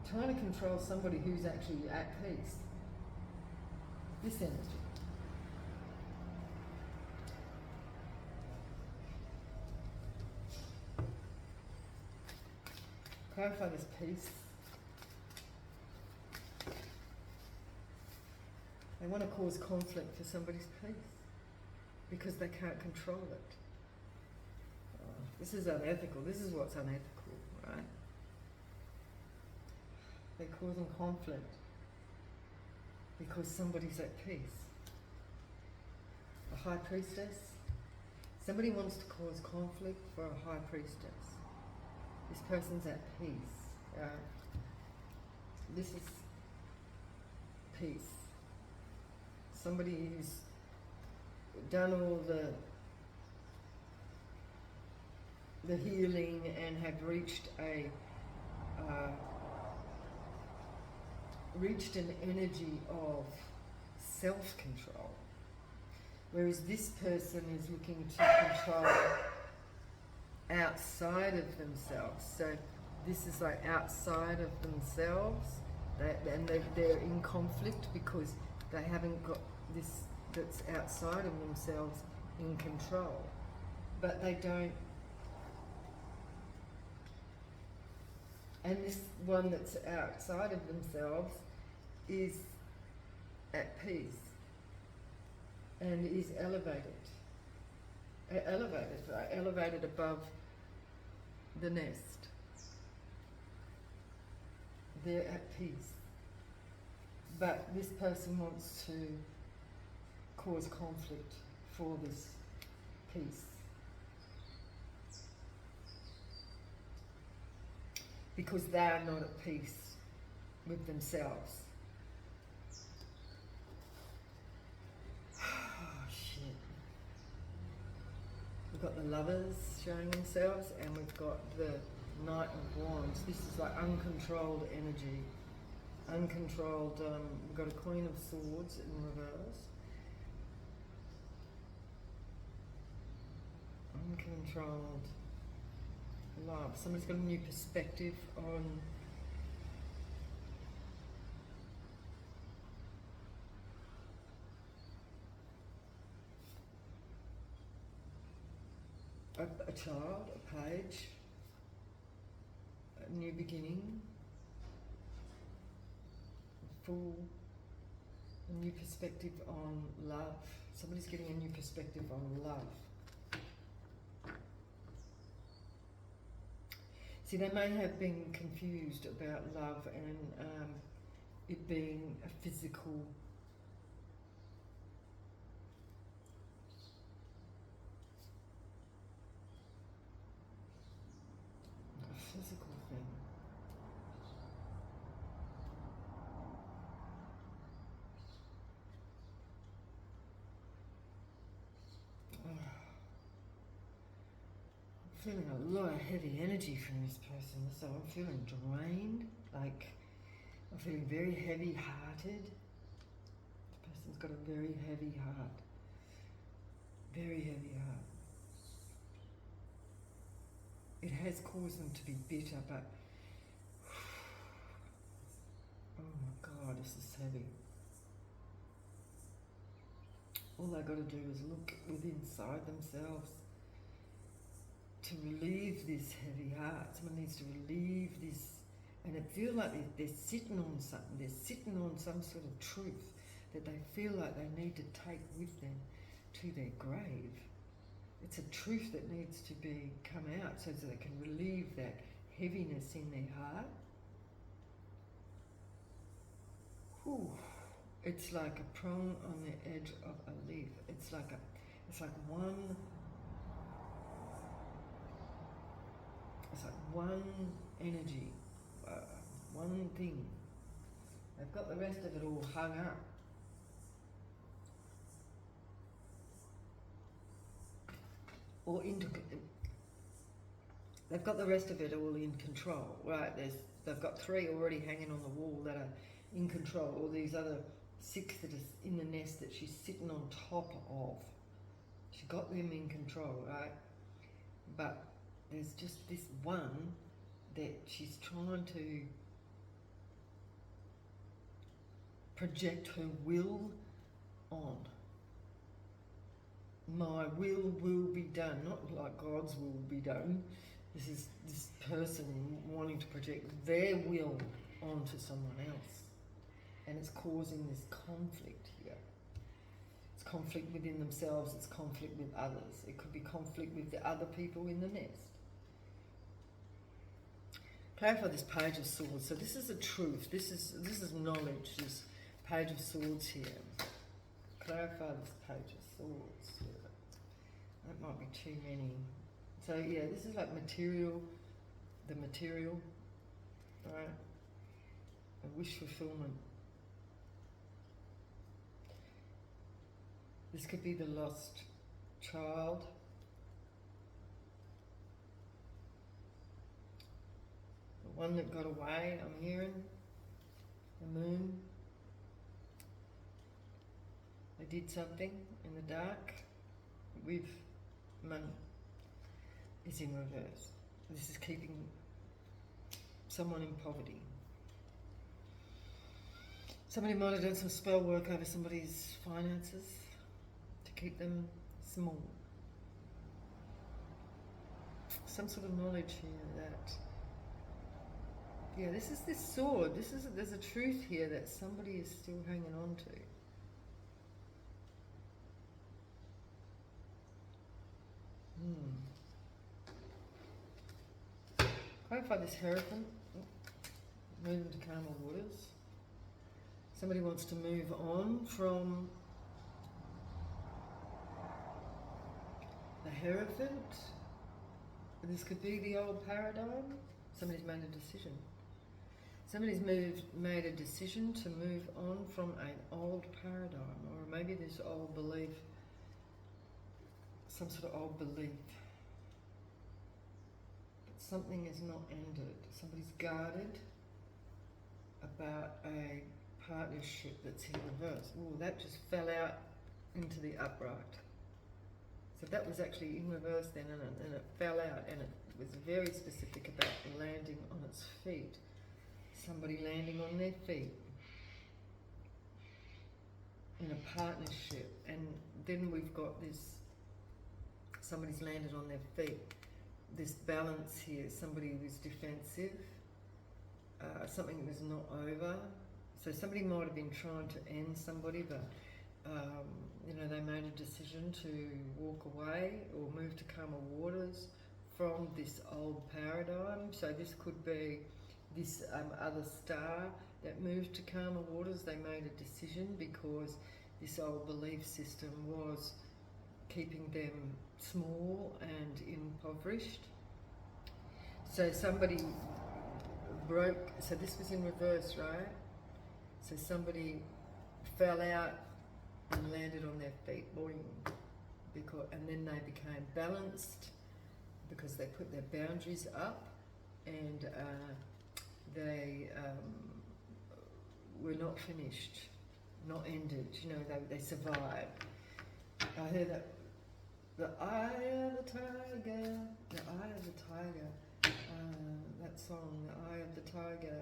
trying to control somebody who's actually at peace. This energy. Clarify this peace. They want to cause conflict for somebody's peace because they can't control it. This is unethical. This is what's unethical, right? They're causing conflict because somebody's at peace. A high priestess. Somebody wants to cause conflict for a high priestess. This person's at peace. This is peace. Somebody who's done all the healing and have reached an energy of self-control, whereas this person is looking to control outside of themselves. So this is like outside of themselves, and they're in conflict because they haven't got this that's outside of themselves in control, but they don't. And this one that's outside of themselves is at peace. and is elevated. Elevated above the nest. They're at peace. But this person wants to cause conflict for this peace. Because they are not at peace with themselves. Oh, shit. We've got the Lovers showing themselves, and we've got the Knight of Wands. This is like uncontrolled energy. Uncontrolled, we've got a Queen of Swords in reverse. Uncontrolled love. Somebody's got a new perspective on a child, a page, a new beginning, a new perspective on love. Somebody's getting a new perspective on love. See, they may have been confused about love and it being a physical thing. I'm feeling a lot of heavy energy from this person, so I'm feeling drained, like I'm feeling very heavy-hearted. This person's got a very heavy heart. Very heavy heart. It has caused them to be bitter, but oh my God, this is heavy. All they got to do is look within inside themselves to relieve this heavy heart. Someone needs to relieve this, and it feels like they're sitting on something. They're sitting on some sort of truth that they feel like they need to take with them to their grave. It's a truth that needs to come out so that they can relieve that heaviness in their heart. Whew. It's like a prong on the edge of a leaf. It's like one energy, one thing. They've got the rest of it all hung up. They've got the rest of it all in control, right? They've got 3 already hanging on the wall that are in control, or these other 6 that are in the nest that she's sitting on top of. She got them in control, right? But there's just this one that she's trying to project her will on. My will be done, not like God's will be done. This is this person wanting to project their will onto someone else. And it's causing this conflict here. It's conflict within themselves, it's conflict with others. It could be conflict with the other people in the nest. Clarify this Page of Swords. So this is a truth. This is knowledge, this Page of Swords here. Clarify this Page of Swords. That might be too many. So yeah, this is like material, the material, right? A wish fulfillment. This could be the lost child. The one that got away, I'm hearing. The moon. They did something in the dark with money. Is in reverse. This is keeping someone in poverty. Somebody might have done some spell work over somebody's finances to keep them small. Some sort of knowledge here that, yeah, this is this sword. There's a truth here that somebody is still hanging on to. Clarify this Hierophant. Moving to calmer waters. Somebody wants to move on from the Hierophant. This could be the old paradigm. Somebody's made a decision. Somebody's made a decision to move on from an old paradigm, or maybe this old belief, some sort of old belief. But something is not ended. Somebody's guarded about a partnership that's in reverse. Oh, that just fell out into the upright. So that was actually in reverse then, and it fell out, and it was very specific about landing on its feet. Somebody landing on their feet in a partnership, and then we've got this, somebody's landed on their feet, this balance here, somebody who's defensive, something that was not over. So somebody might have been trying to end somebody, but you know, they made a decision to walk away or move to calmer waters from this old paradigm. So this could be this other star that moved to calmer waters. They made a decision because this old belief system was keeping them small and impoverished. So somebody broke, so this was in reverse, right? So somebody fell out and landed on their feet, boing, because, and then they became balanced because they put their boundaries up, and they were not finished, not ended, you know, they survived. I heard that, the eye of the tiger, the eye of the tiger, that song, the eye of the tiger,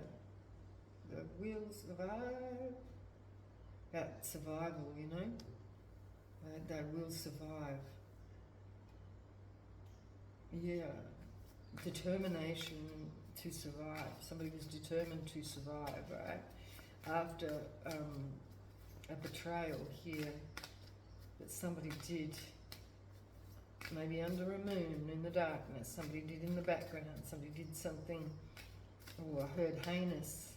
the will survive, that survival, you know, they will survive. Yeah, determination to survive. Somebody was determined to survive, right? After a betrayal here that somebody did, maybe under a moon in the darkness, somebody did in the background, somebody did something, oh, I heard heinous.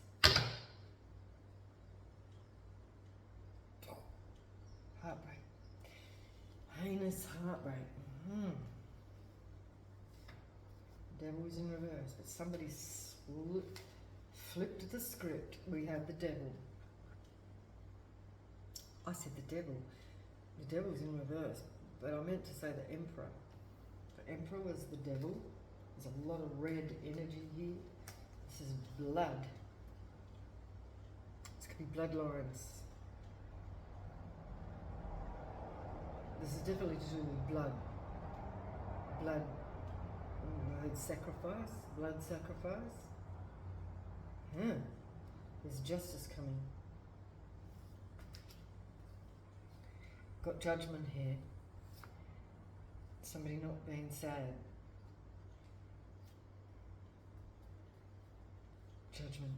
Heartbreak. Heinous heartbreak. Devil's in reverse, but somebody flipped the script. We have the devil. I said the devil. The devil's in reverse, but I meant to say the emperor. The emperor was the devil. There's a lot of red energy here. This is blood. This could be bloodlines. This is definitely to do with blood. Blood. Sacrifice, blood sacrifice. There's justice coming. Got judgment here. Somebody not being sad. Judgment.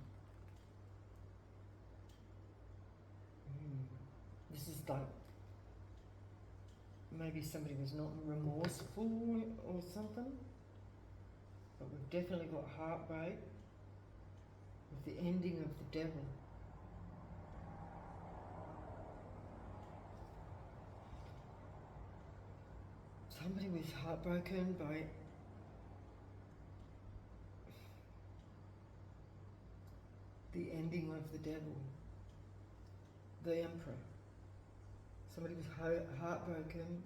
This is like, maybe somebody was not remorseful or something. But we've definitely got heartbreak with the ending of the devil. Somebody was heartbroken by the ending of the devil, the emperor. Somebody was heartbroken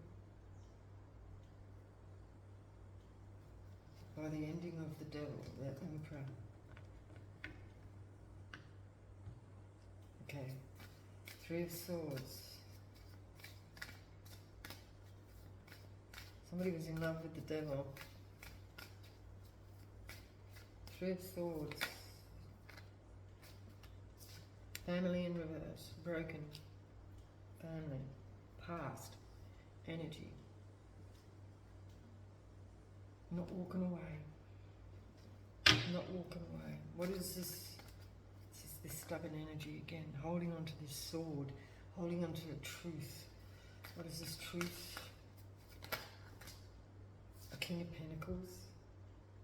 by the ending of the devil, that emperor. Okay, Three of Swords. Somebody was in love with the devil. Three of Swords. Family in reverse, broken. Family, past, energy. Not walking away. Not walking away. What is this? This stubborn energy again, holding on to this sword, holding on to the truth. What is this truth? King of Pentacles,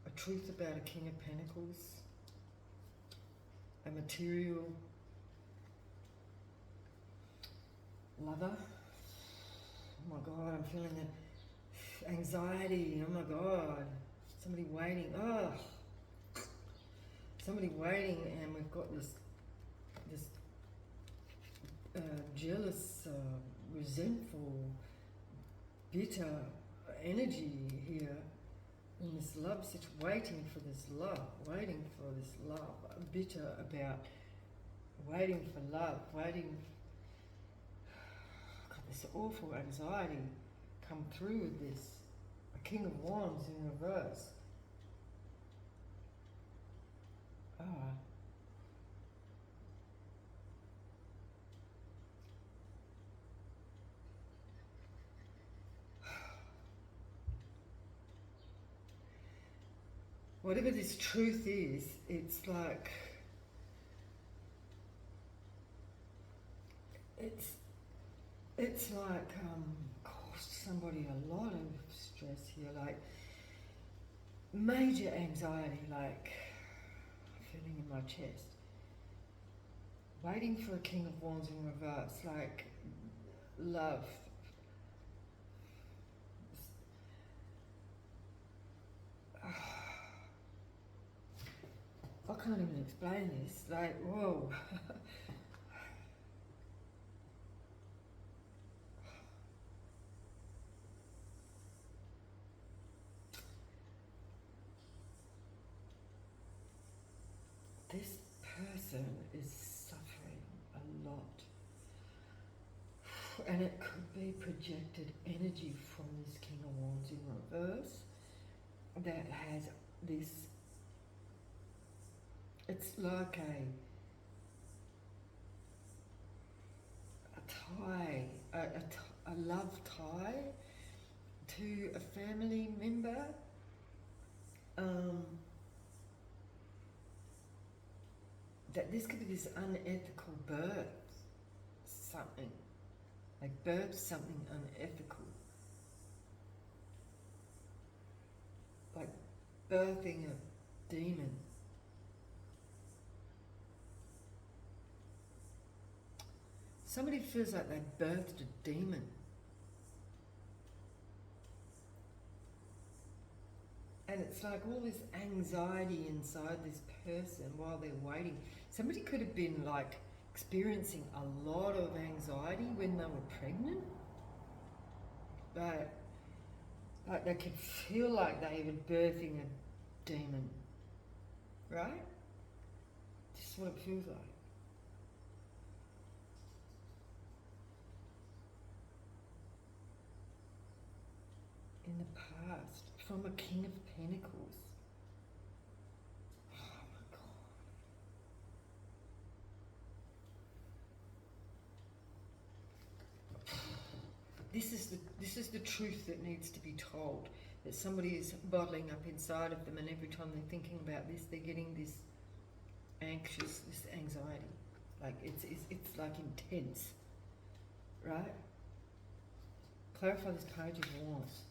a truth about a King of Pentacles, a material lover. Oh my God, I'm feeling the anxiety. Oh my God, somebody waiting. Oh, somebody waiting, and we've got this jealous, resentful, bitter energy here in this love situation, waiting for this love, bitter about waiting for love, waiting. Got this awful anxiety come through with this. A King of Wands in reverse. Oh. Whatever this truth is, it's like, it's like caused somebody a lot of stress here, like major anxiety, like feeling in my chest. Waiting for a King of Wands in reverse, like love. I can't even explain this, like, whoa. This person is suffering a lot. And it could be projected energy from this King of Wands in reverse that has this, it's like a tie, a love tie to a family member. That this could be this unethical birth, something. They birthed something unethical. Like birthing a demon. Somebody feels like they birthed a demon. And it's like all this anxiety inside this person while they're waiting. Somebody could have been like experiencing a lot of anxiety when they were pregnant. But like they could feel like they were birthing a demon. Right? This is what it feels like. In the past, from a King of Pentacles. Oh my God. This is the truth that needs to be told. That somebody is bottling up inside of them, and every time they're thinking about this, they're getting this anxious, this anxiety. Like it's like intense. Right? Clarify this Page of Wands.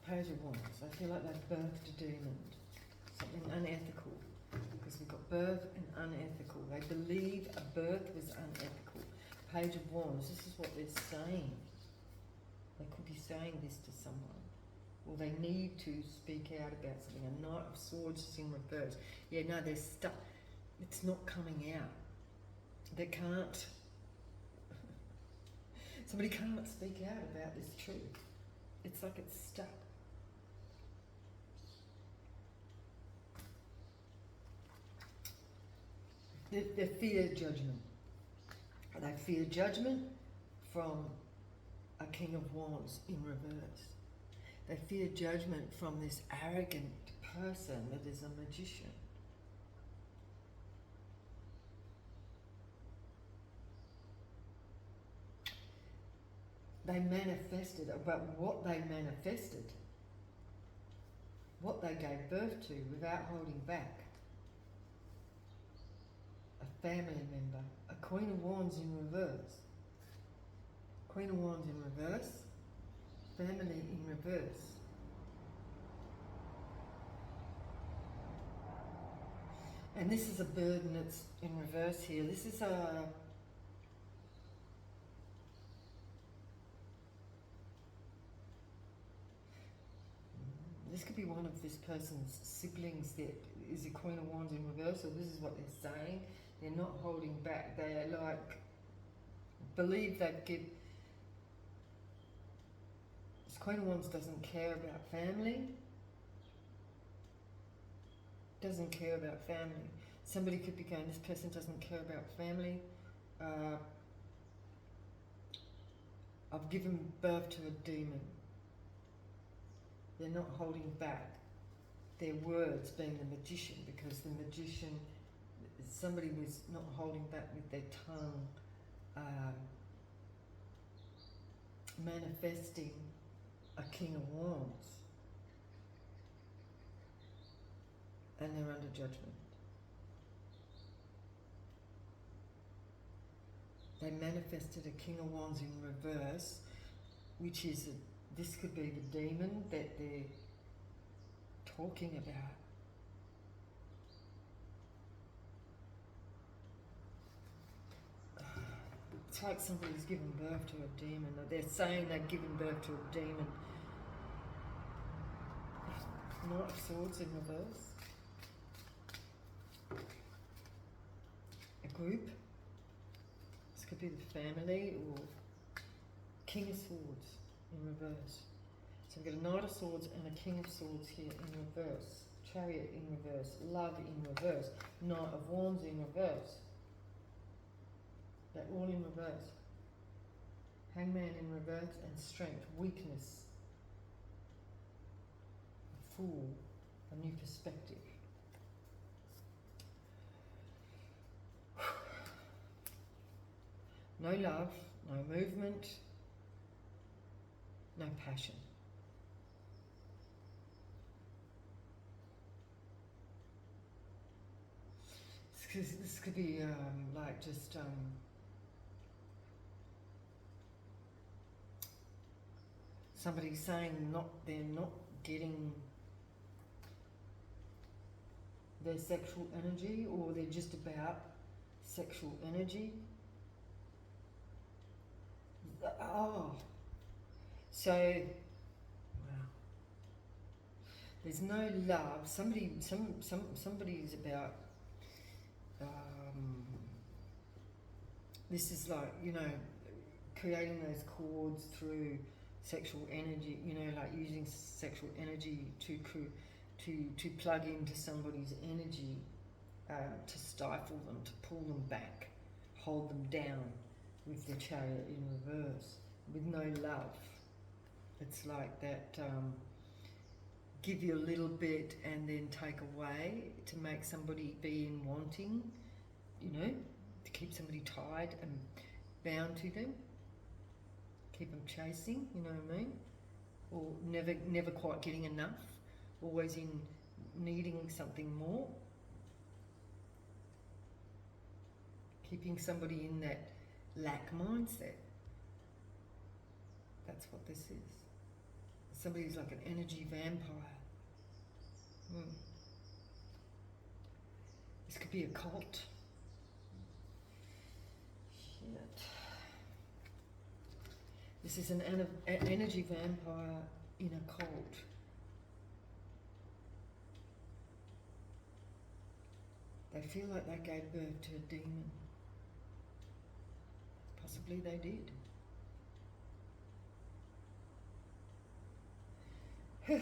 Page of Wands. I feel like they've birthed a demon, something unethical, because we've got birth and unethical. They believe a birth was unethical. Page of Wands, this is what they're saying. They could be saying this to someone. Or they need to speak out about something. A Knight of Swords is in reverse. Yeah, no, they're stuck. It's not coming out. They can't. Somebody can't speak out about this truth. It's like it's stuck. They fear judgment. They fear judgment from a King of Wands in reverse. They fear judgment from this arrogant person that is a magician. They manifested, but what they manifested, what they gave birth to without holding back. A family member, a Queen of Wands in reverse. Queen of Wands in reverse, family in reverse. And this is a burden that's in reverse here. This is a... This could be one of this person's siblings that is the Queen of Wands in reverse, or this is what they're saying. They're not holding back. They're like, believe that give... This Queen of Wands doesn't care about family. Doesn't care about family. Somebody could be going, this person doesn't care about family. I've given birth to a demon. They're not holding back their words, being the magician, because the magician, somebody was not holding back with their tongue, manifesting a King of Wands, and they're under judgment. They manifested a King of Wands in reverse, which is this could be the demon that they're talking about. It's like somebody's given birth to a demon, or they're saying they've given birth to a demon. Knight of Swords in reverse. A group. This could be the family, or King of Swords in reverse. So we've got a Knight of Swords and a King of Swords here in reverse. Chariot in reverse. Love in reverse. Knight of Wands in reverse. They're all in reverse. Hangman in reverse, and Strength, weakness, Fool, a new perspective. No love, no movement, no passion. This could be like just somebody saying they're not getting their sexual energy, or they're just about sexual energy. Oh, so wow. There's no love. Somebody's about. This is like, you know, creating those cords through sexual energy. You know, like using sexual energy to plug into somebody's energy, to stifle them, to pull them back, hold them down with the Chariot in reverse, with no love. It's like that, give you a little bit and then take away, to make somebody be in wanting, you know, to keep somebody tied and bound to them, keep them chasing, you know what I mean, or never quite getting enough, always in needing something more, keeping somebody in that lack mindset. That's what this is. Somebody's like an energy vampire. This could be a cult. Shit. This is an energy vampire in a cult. They feel like they gave birth to a demon. Possibly they did. The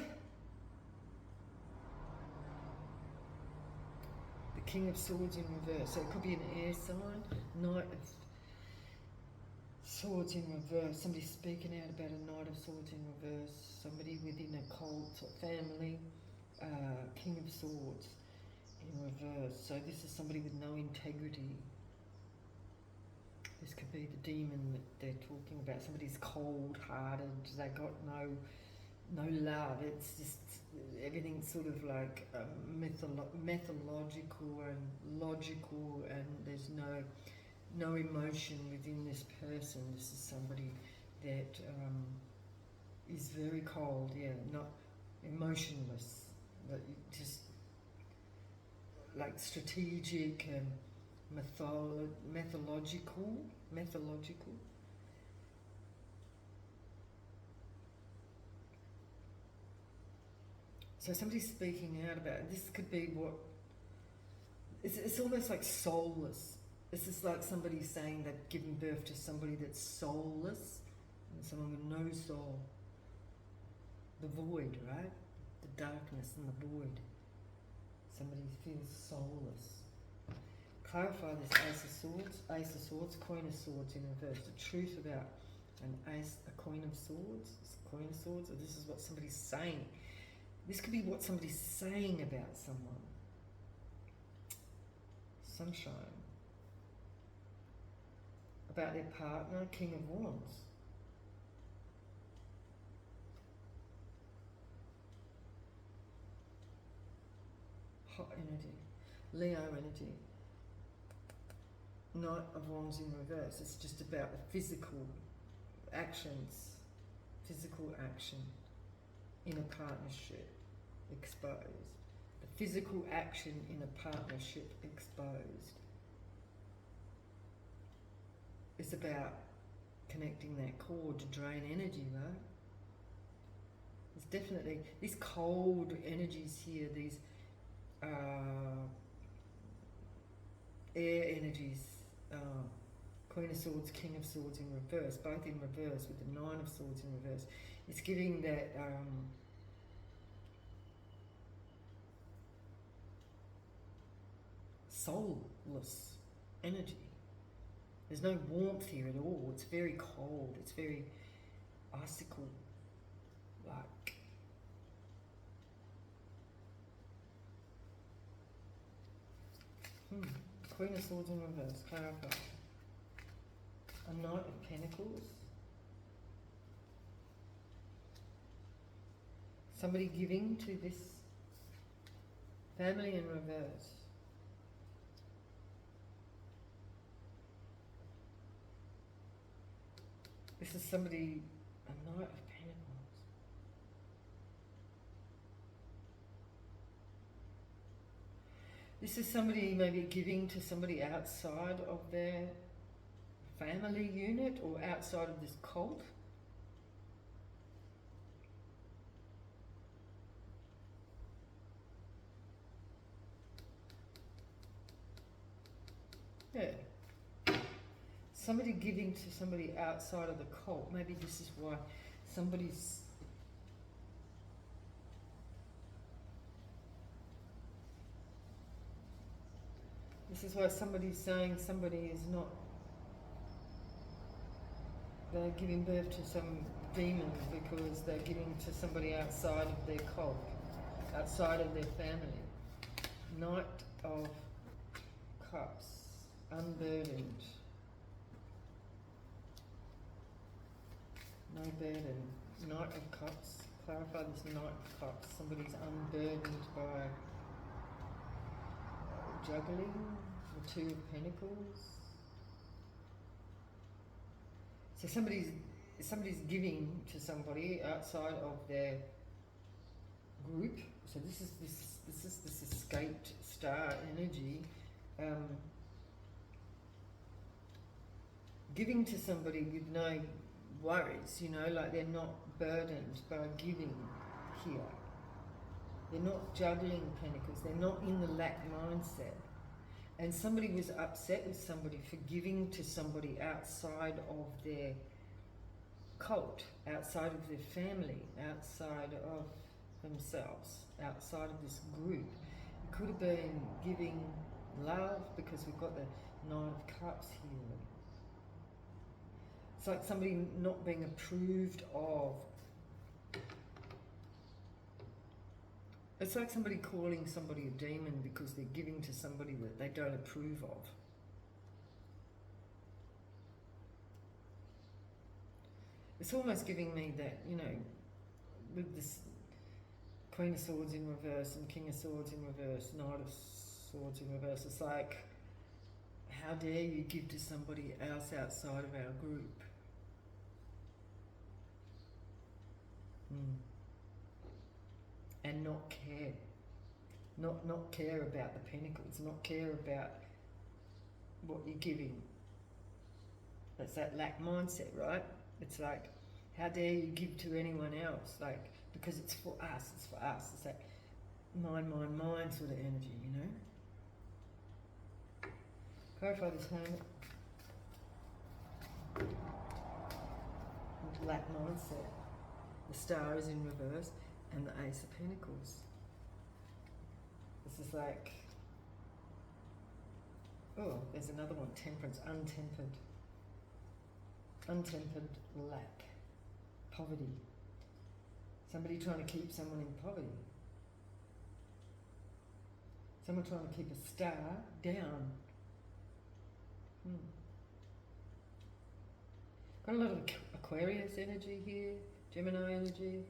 King of Swords in reverse. So it could be an air sign. Knight of Swords in reverse. Somebody speaking out about a Knight of Swords in reverse. Somebody within a cult or family. King of Swords in reverse. So this is somebody with no integrity. This could be the demon that they're talking about. Somebody's cold-hearted. They got no love. It's just everything's sort of like methodological and logical, and there's no emotion within this person. This is somebody that is very cold, yeah, not emotionless, but just like strategic and methodological. So somebody's speaking out about it. This could be what it's almost like soulless. This is like somebody saying they've given birth to somebody that's soulless, and someone with no soul. The void, right? The darkness and the void. Somebody feels soulless. Clarify this Ace of Swords, Queen of Swords in reverse. The truth about a Queen of Swords, Queen of Swords, or this is what somebody's saying. This could be what somebody's saying about someone. Sunshine. About their partner, King of Wands. Hot energy. Leo energy. Knight of Wands in reverse. It's just about the physical actions, physical action in a partnership exposed. The physical action in a partnership exposed. It's about connecting that cord to drain energy, right? It's definitely these cold energies here, these air energies, Queen of Swords, King of Swords in reverse, both in reverse with the Nine of Swords in reverse. It's giving that soulless energy. There's no warmth here at all. It's very cold. It's very icicle like. Queen of Swords in reverse, clarify. A Knight of Pentacles. Somebody giving to this family in reverse. This is somebody, a Knight of Pentacles. This is somebody maybe giving to somebody outside of their family unit or outside of this cult. Yeah. Somebody giving to somebody outside of the cult. Maybe this is why somebody's saying somebody is not, they're giving birth to some demon because they're giving to somebody outside of their cult, outside of their family. Knight of Cups, unburdened. No burden. Knight of Cups. Clarify this Knight of Cups. Somebody's unburdened by juggling. The Two of Pentacles. So somebody's giving to somebody outside of their group. So this is this escaped star energy. Giving to somebody with no worries, you know, like they're not burdened by giving here. They're not juggling pentacles. They're not in the lack mindset. And somebody was upset with somebody for giving to somebody outside of their cult, outside of their family, outside of themselves, outside of this group. It could have been giving love because we've got the Nine of Cups here. It's like somebody not being approved of. It's like somebody calling somebody a demon because they're giving to somebody that they don't approve of. It's almost giving me that, you know, with this Queen of Swords in reverse and King of Swords in reverse, Knight of Swords in reverse. It's like, how dare you give to somebody else outside of our group? Mm. And not care. Not care about the pentacles, not care about what you're giving. That's that lack mindset, right? It's like, how dare you give to anyone else? Like, because it's for us, it's for us. It's that mine sort of energy, you know? Clarify this hermit. Lack mindset. The star is in reverse and the ace of pentacles. This is like, oh, there's another one, temperance, untempered. Untempered lack. Poverty. Somebody trying to keep someone in poverty. Someone trying to keep a star down. Got a lot of Aquarius energy here, Gemini energy,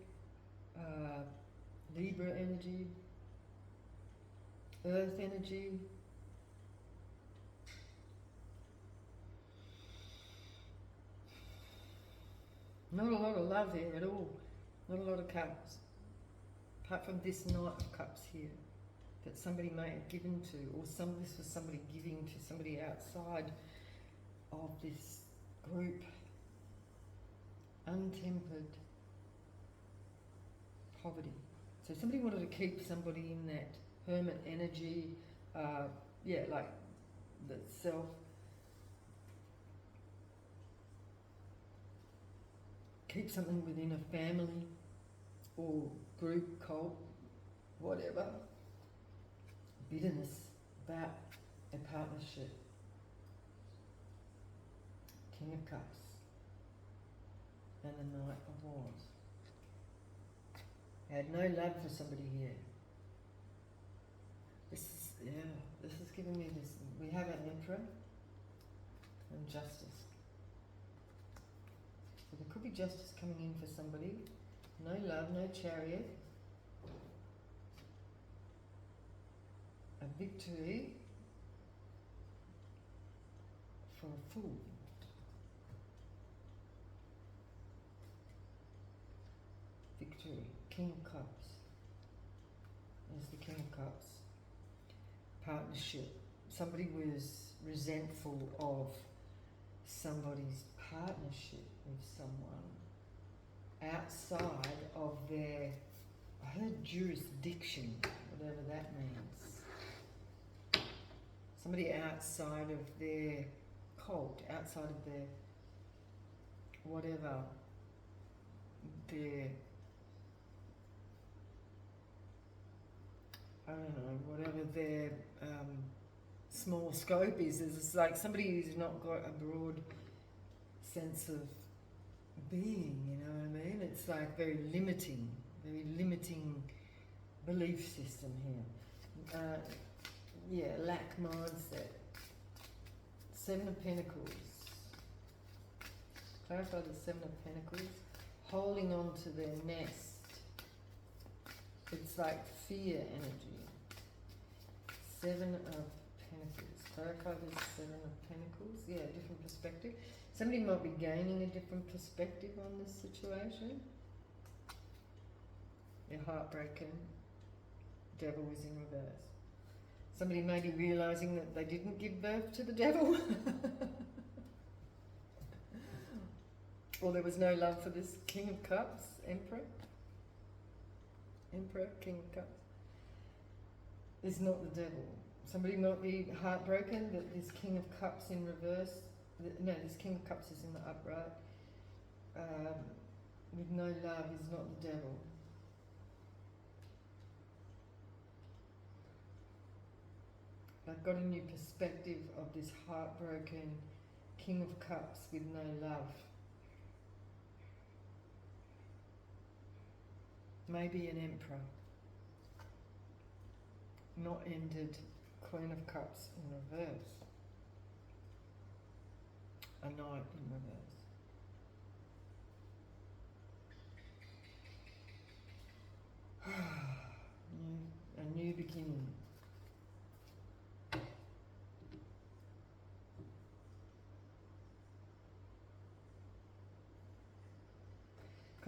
Libra energy, Earth energy. Not a lot of love here at all. Not a lot of cups. Apart from this Knight of Cups here that somebody may have given to, or this was somebody giving to somebody outside of this group. Untempered poverty. So somebody wanted to keep somebody in that hermit energy, like the self. Keep something within a family or group, cult, whatever. Bitterness about a partnership. King of Cups and the Knight of Wands. Had no love for somebody here. This is giving me this. We have an Emperor and Justice. So there could be justice coming in for somebody. No love, no Chariot. A victory for a fool. Victory. King of Cups. There's the King of Cups. Partnership. Somebody was resentful of somebody's partnership with someone outside of their, I heard jurisdiction, whatever that means. Somebody outside of their cult, outside of their whatever, their, I don't know, whatever their small scope is. It's like somebody who's not got a broad sense of being, you know what I mean? It's like very limiting belief system here. Lack mindset. Seven of Pentacles. Clarify the Seven of Pentacles. Holding on to their nest. It's like fear energy. Seven of Pentacles. Clarify the Seven of Pentacles. Yeah, different perspective. Somebody might be gaining a different perspective on this situation. They're heartbroken. Devil is in reverse. Somebody may be realising that they didn't give birth to the devil. Or there was no love for this King of Cups, Emperor, King of Cups. Is not the devil. Somebody might be heartbroken that this King of Cups in reverse, this King of Cups is in the upright, with no love is not the devil. I've got a new perspective of this heartbroken King of Cups with no love. Maybe an Emperor. Not ended Queen of Cups in reverse. A Knight in reverse. A new beginning.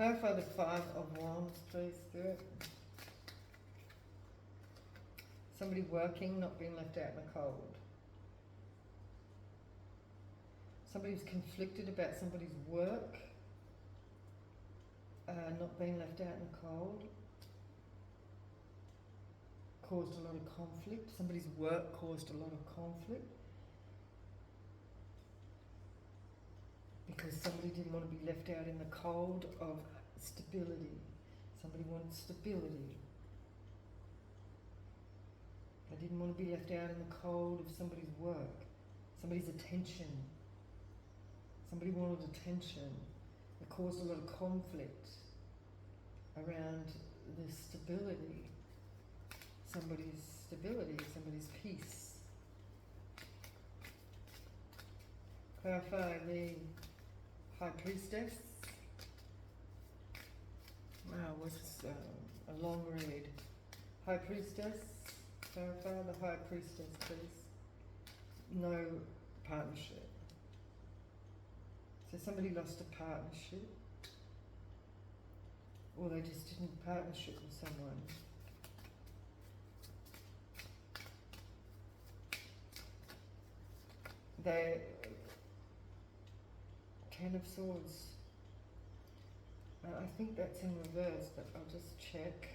Clarify the Five of Wands, please, Spirit. Somebody working, not being left out in the cold. Somebody who's conflicted about somebody's work, not being left out in the cold. Caused a lot of conflict. Somebody's work caused a lot of conflict. Because somebody didn't want to be left out in the cold of stability. Somebody wanted stability. They didn't want to be left out in the cold of somebody's work, somebody's attention. Somebody wanted attention. It caused a lot of conflict around the stability. Somebody's peace. Clarify the High Priestess. Wow, this is a long read. High Priestess. Clarify the High Priestess, please. No partnership. So somebody lost a partnership, or they just didn't partnership with someone. They, Ten of Swords. I think that's in reverse, but I'll just check.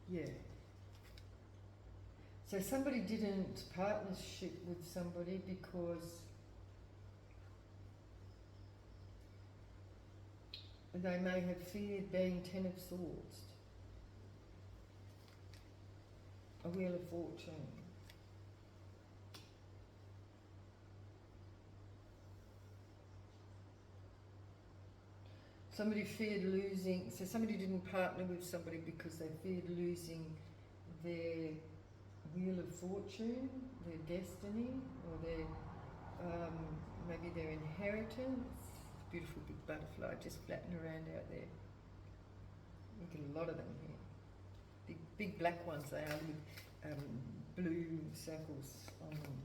Yeah. So somebody didn't partnership with somebody because they may have feared being Ten of Swords. A Wheel of Fortune. Somebody feared losing, so somebody didn't partner with somebody because they feared losing their Wheel of Fortune, their destiny, or their, maybe their inheritance. Beautiful big butterfly just flattening around out there. You get a lot of them here. Big black ones they are with blue circles on them.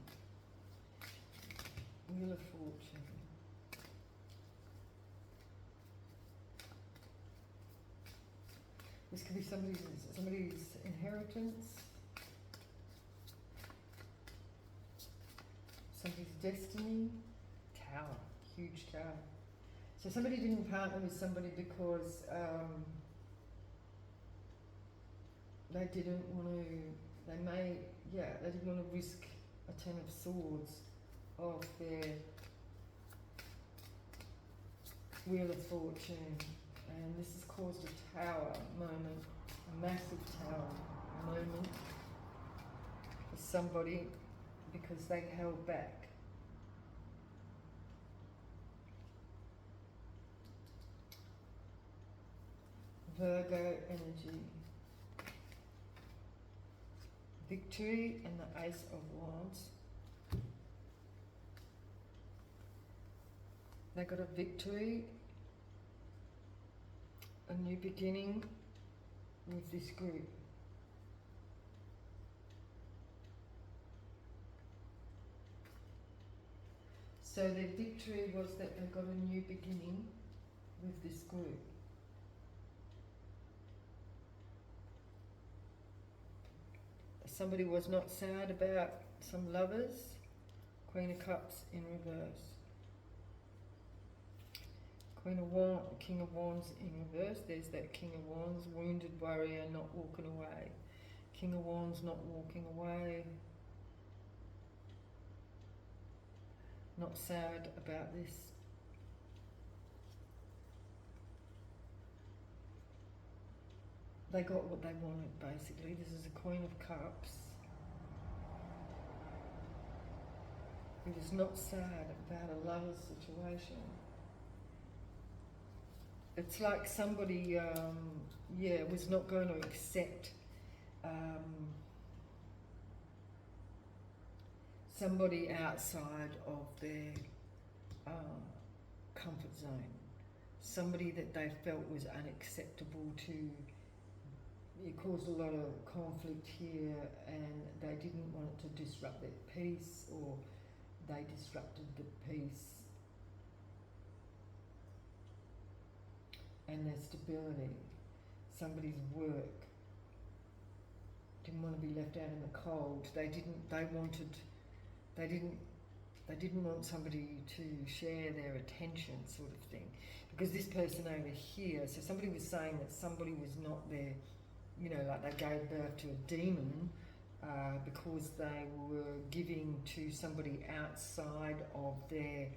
Wheel of Fortune. This could be somebody's inheritance, somebody's destiny. Tower, huge tower. So somebody didn't partner with somebody because they didn't want to. They didn't want to risk a Ten of Swords of their Wheel of Fortune. And this has caused a tower moment, a massive tower moment for somebody because they held back. Virgo energy. Victory and the Ace of Wands. They got a victory, a new beginning with this group. So their victory was that they got a new beginning with this group. Somebody was not sad about some lovers. Queen of Cups in reverse. King of Wands in reverse. There's that King of Wands, wounded warrior, not walking away. King of Wands not walking away. Not sad about this. They got what they wanted, basically. This is a Queen of Cups. He was not sad about a lover's situation. It's like somebody, was not going to accept somebody outside of their comfort zone. Somebody that they felt was unacceptable to. It caused a lot of conflict here, and they didn't want it to disrupt their peace, or they disrupted the peace. and their stability. Somebody's work. Didn't want to be left out in the cold. They didn't want somebody to share their attention, sort of thing. Because this person over here, so somebody was saying that somebody was not there, you know, like they gave birth to a demon because they were giving to somebody outside of their,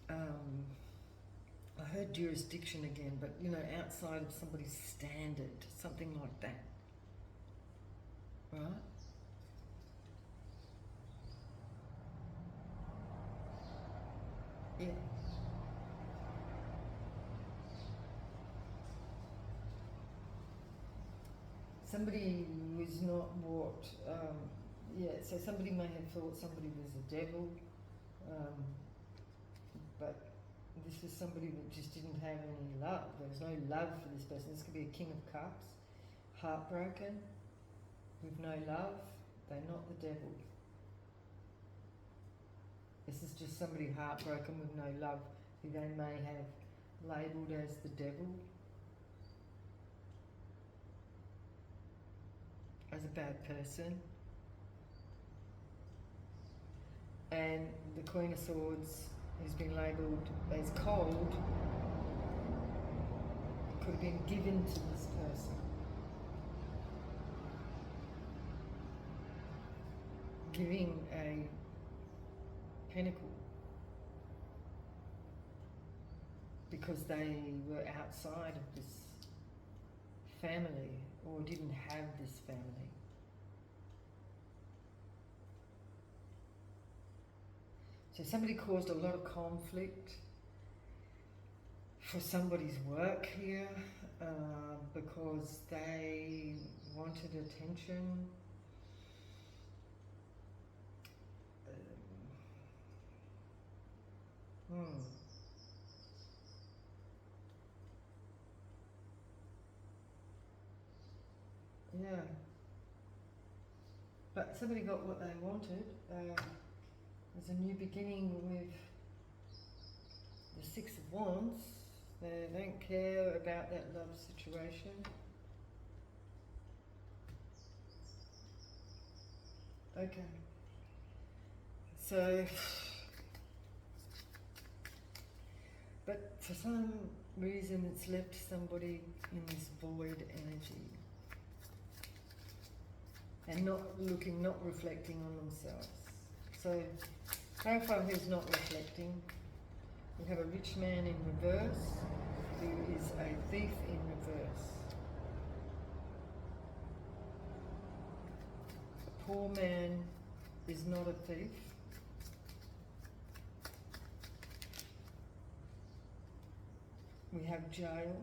I heard jurisdiction again, but you know, outside of somebody's standard, something like that. Right? Yeah. Somebody was not what, so somebody may have thought somebody was a devil, but this was somebody that just didn't have any love. There was no love for this person. This could be a King of Cups, heartbroken, with no love. They're not the devil. This is just somebody heartbroken with no love, who they may have labelled as the devil, as a bad person. And the Queen of Swords, who's been labelled as cold, could have been given to this person. Giving a pentacle because they were outside of this family or didn't have this family. So somebody caused a lot of conflict for somebody's work here because they wanted attention. Yeah. But somebody got what they wanted. There's a new beginning with the Six of Wands. They don't care about that love situation. Okay. So, but for some reason it's left somebody in this void energy and not looking, not reflecting on themselves. So, clarify who's not reflecting. We have a rich man in reverse who is a thief in reverse. A poor man is not a thief. We have jail.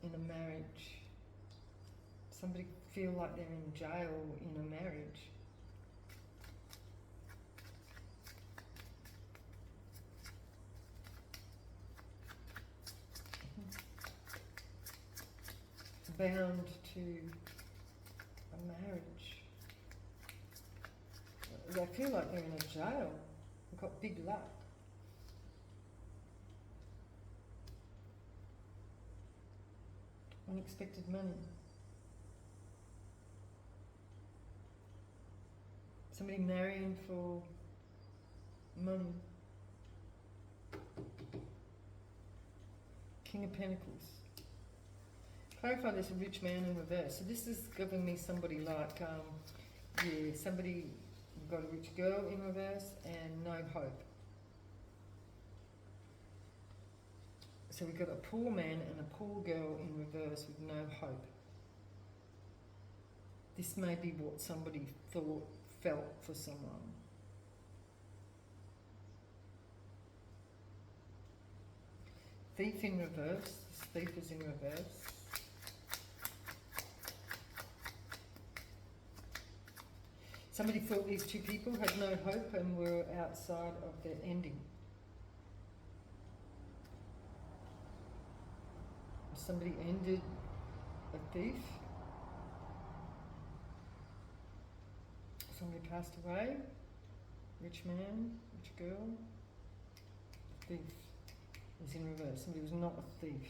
In a marriage. Somebody feel like they're in jail in a marriage. Bound to a marriage. They feel like they're in a jail. They've got big luck. Unexpected money. Somebody marrying for money. King of Pentacles. Clarify this, a rich man in reverse. So this is giving me somebody like, somebody got a rich girl in reverse and no hope. So we've got a poor man and a poor girl in reverse with no hope. This may be what somebody felt for someone. Thief in reverse. This thief is in reverse. Somebody thought these two people had no hope and were outside of their ending. Somebody ended a thief. Somebody passed away. Rich man, rich girl. Thief is in reverse. Somebody who's not a thief.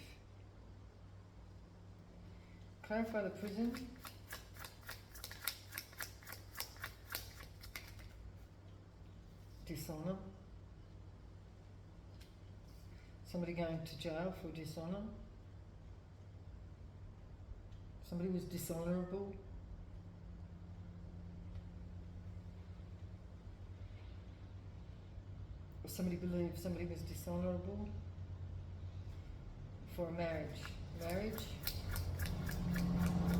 Clarify the prison. Dishonour. Somebody going to jail for dishonour. Somebody was dishonourable. Or somebody believed somebody was dishonourable. For a marriage. Marriage.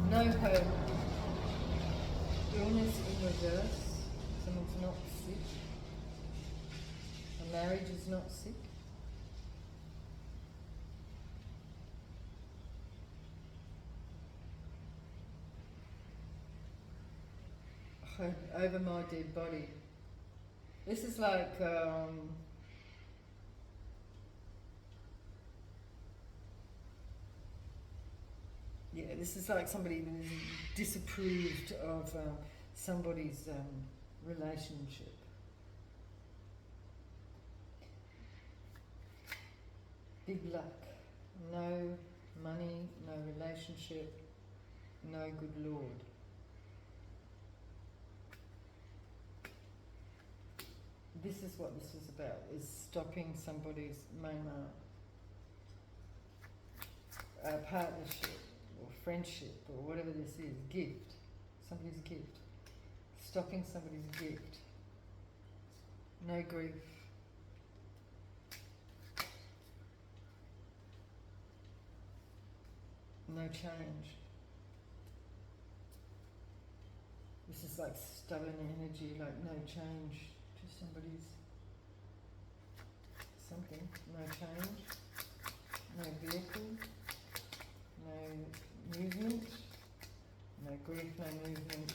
No hope. Illness in reverse. Someone's not sick. A marriage is not sick. Over my dead body. This is like yeah, this is like somebody who disapproved of somebody's relationship. Big luck. No money, no relationship, no good Lord. This is what this is about, is stopping somebody's partnership or friendship or whatever this is, gift, somebody's gift. Stopping somebody's gift. No grief. No change. This is like stubborn energy, like no change to somebody's something. No change, no vehicle, no movement, no grief, no movement.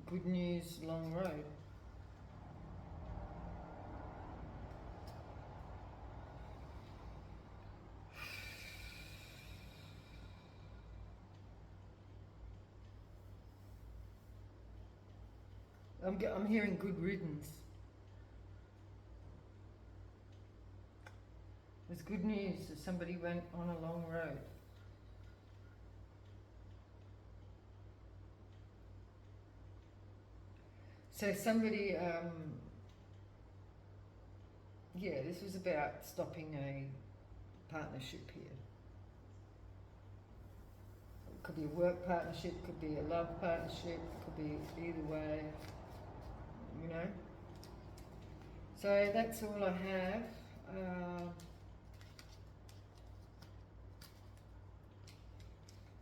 Good news, long road. I'm hearing good riddance. There's good news that somebody went on a long road. So somebody, yeah, this was about stopping a partnership here. It could be a work partnership, could be a love partnership, could be either way, you know. So that's all I have.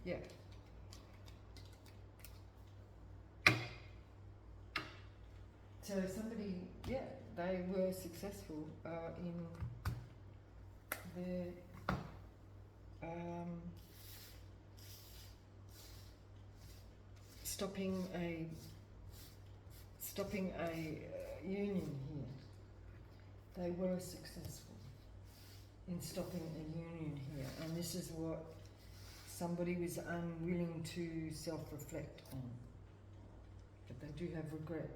Yeah. So somebody, yeah, they were successful in their stopping a union here. They were successful in stopping a union here, and this is what somebody was unwilling to self-reflect on. But they do have regret.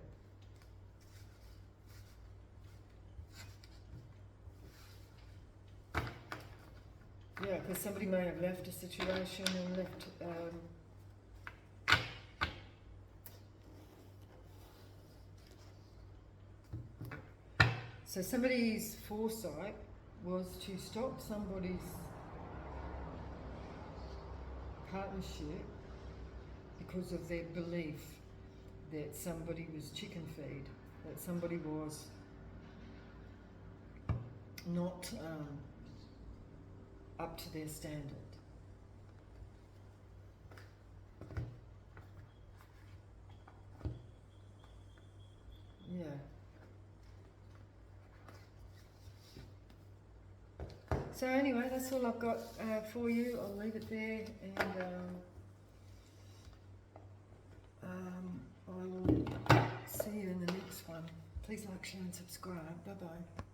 Yeah, because somebody may have left a situation and left. So somebody's foresight was to stop somebody's partnership because of their belief that somebody was chicken feed, that somebody was not up to their standard. Yeah. So anyway, that's all I've got for you. I'll leave it there, and I will see you in the next one. Please like, share and subscribe. Bye bye.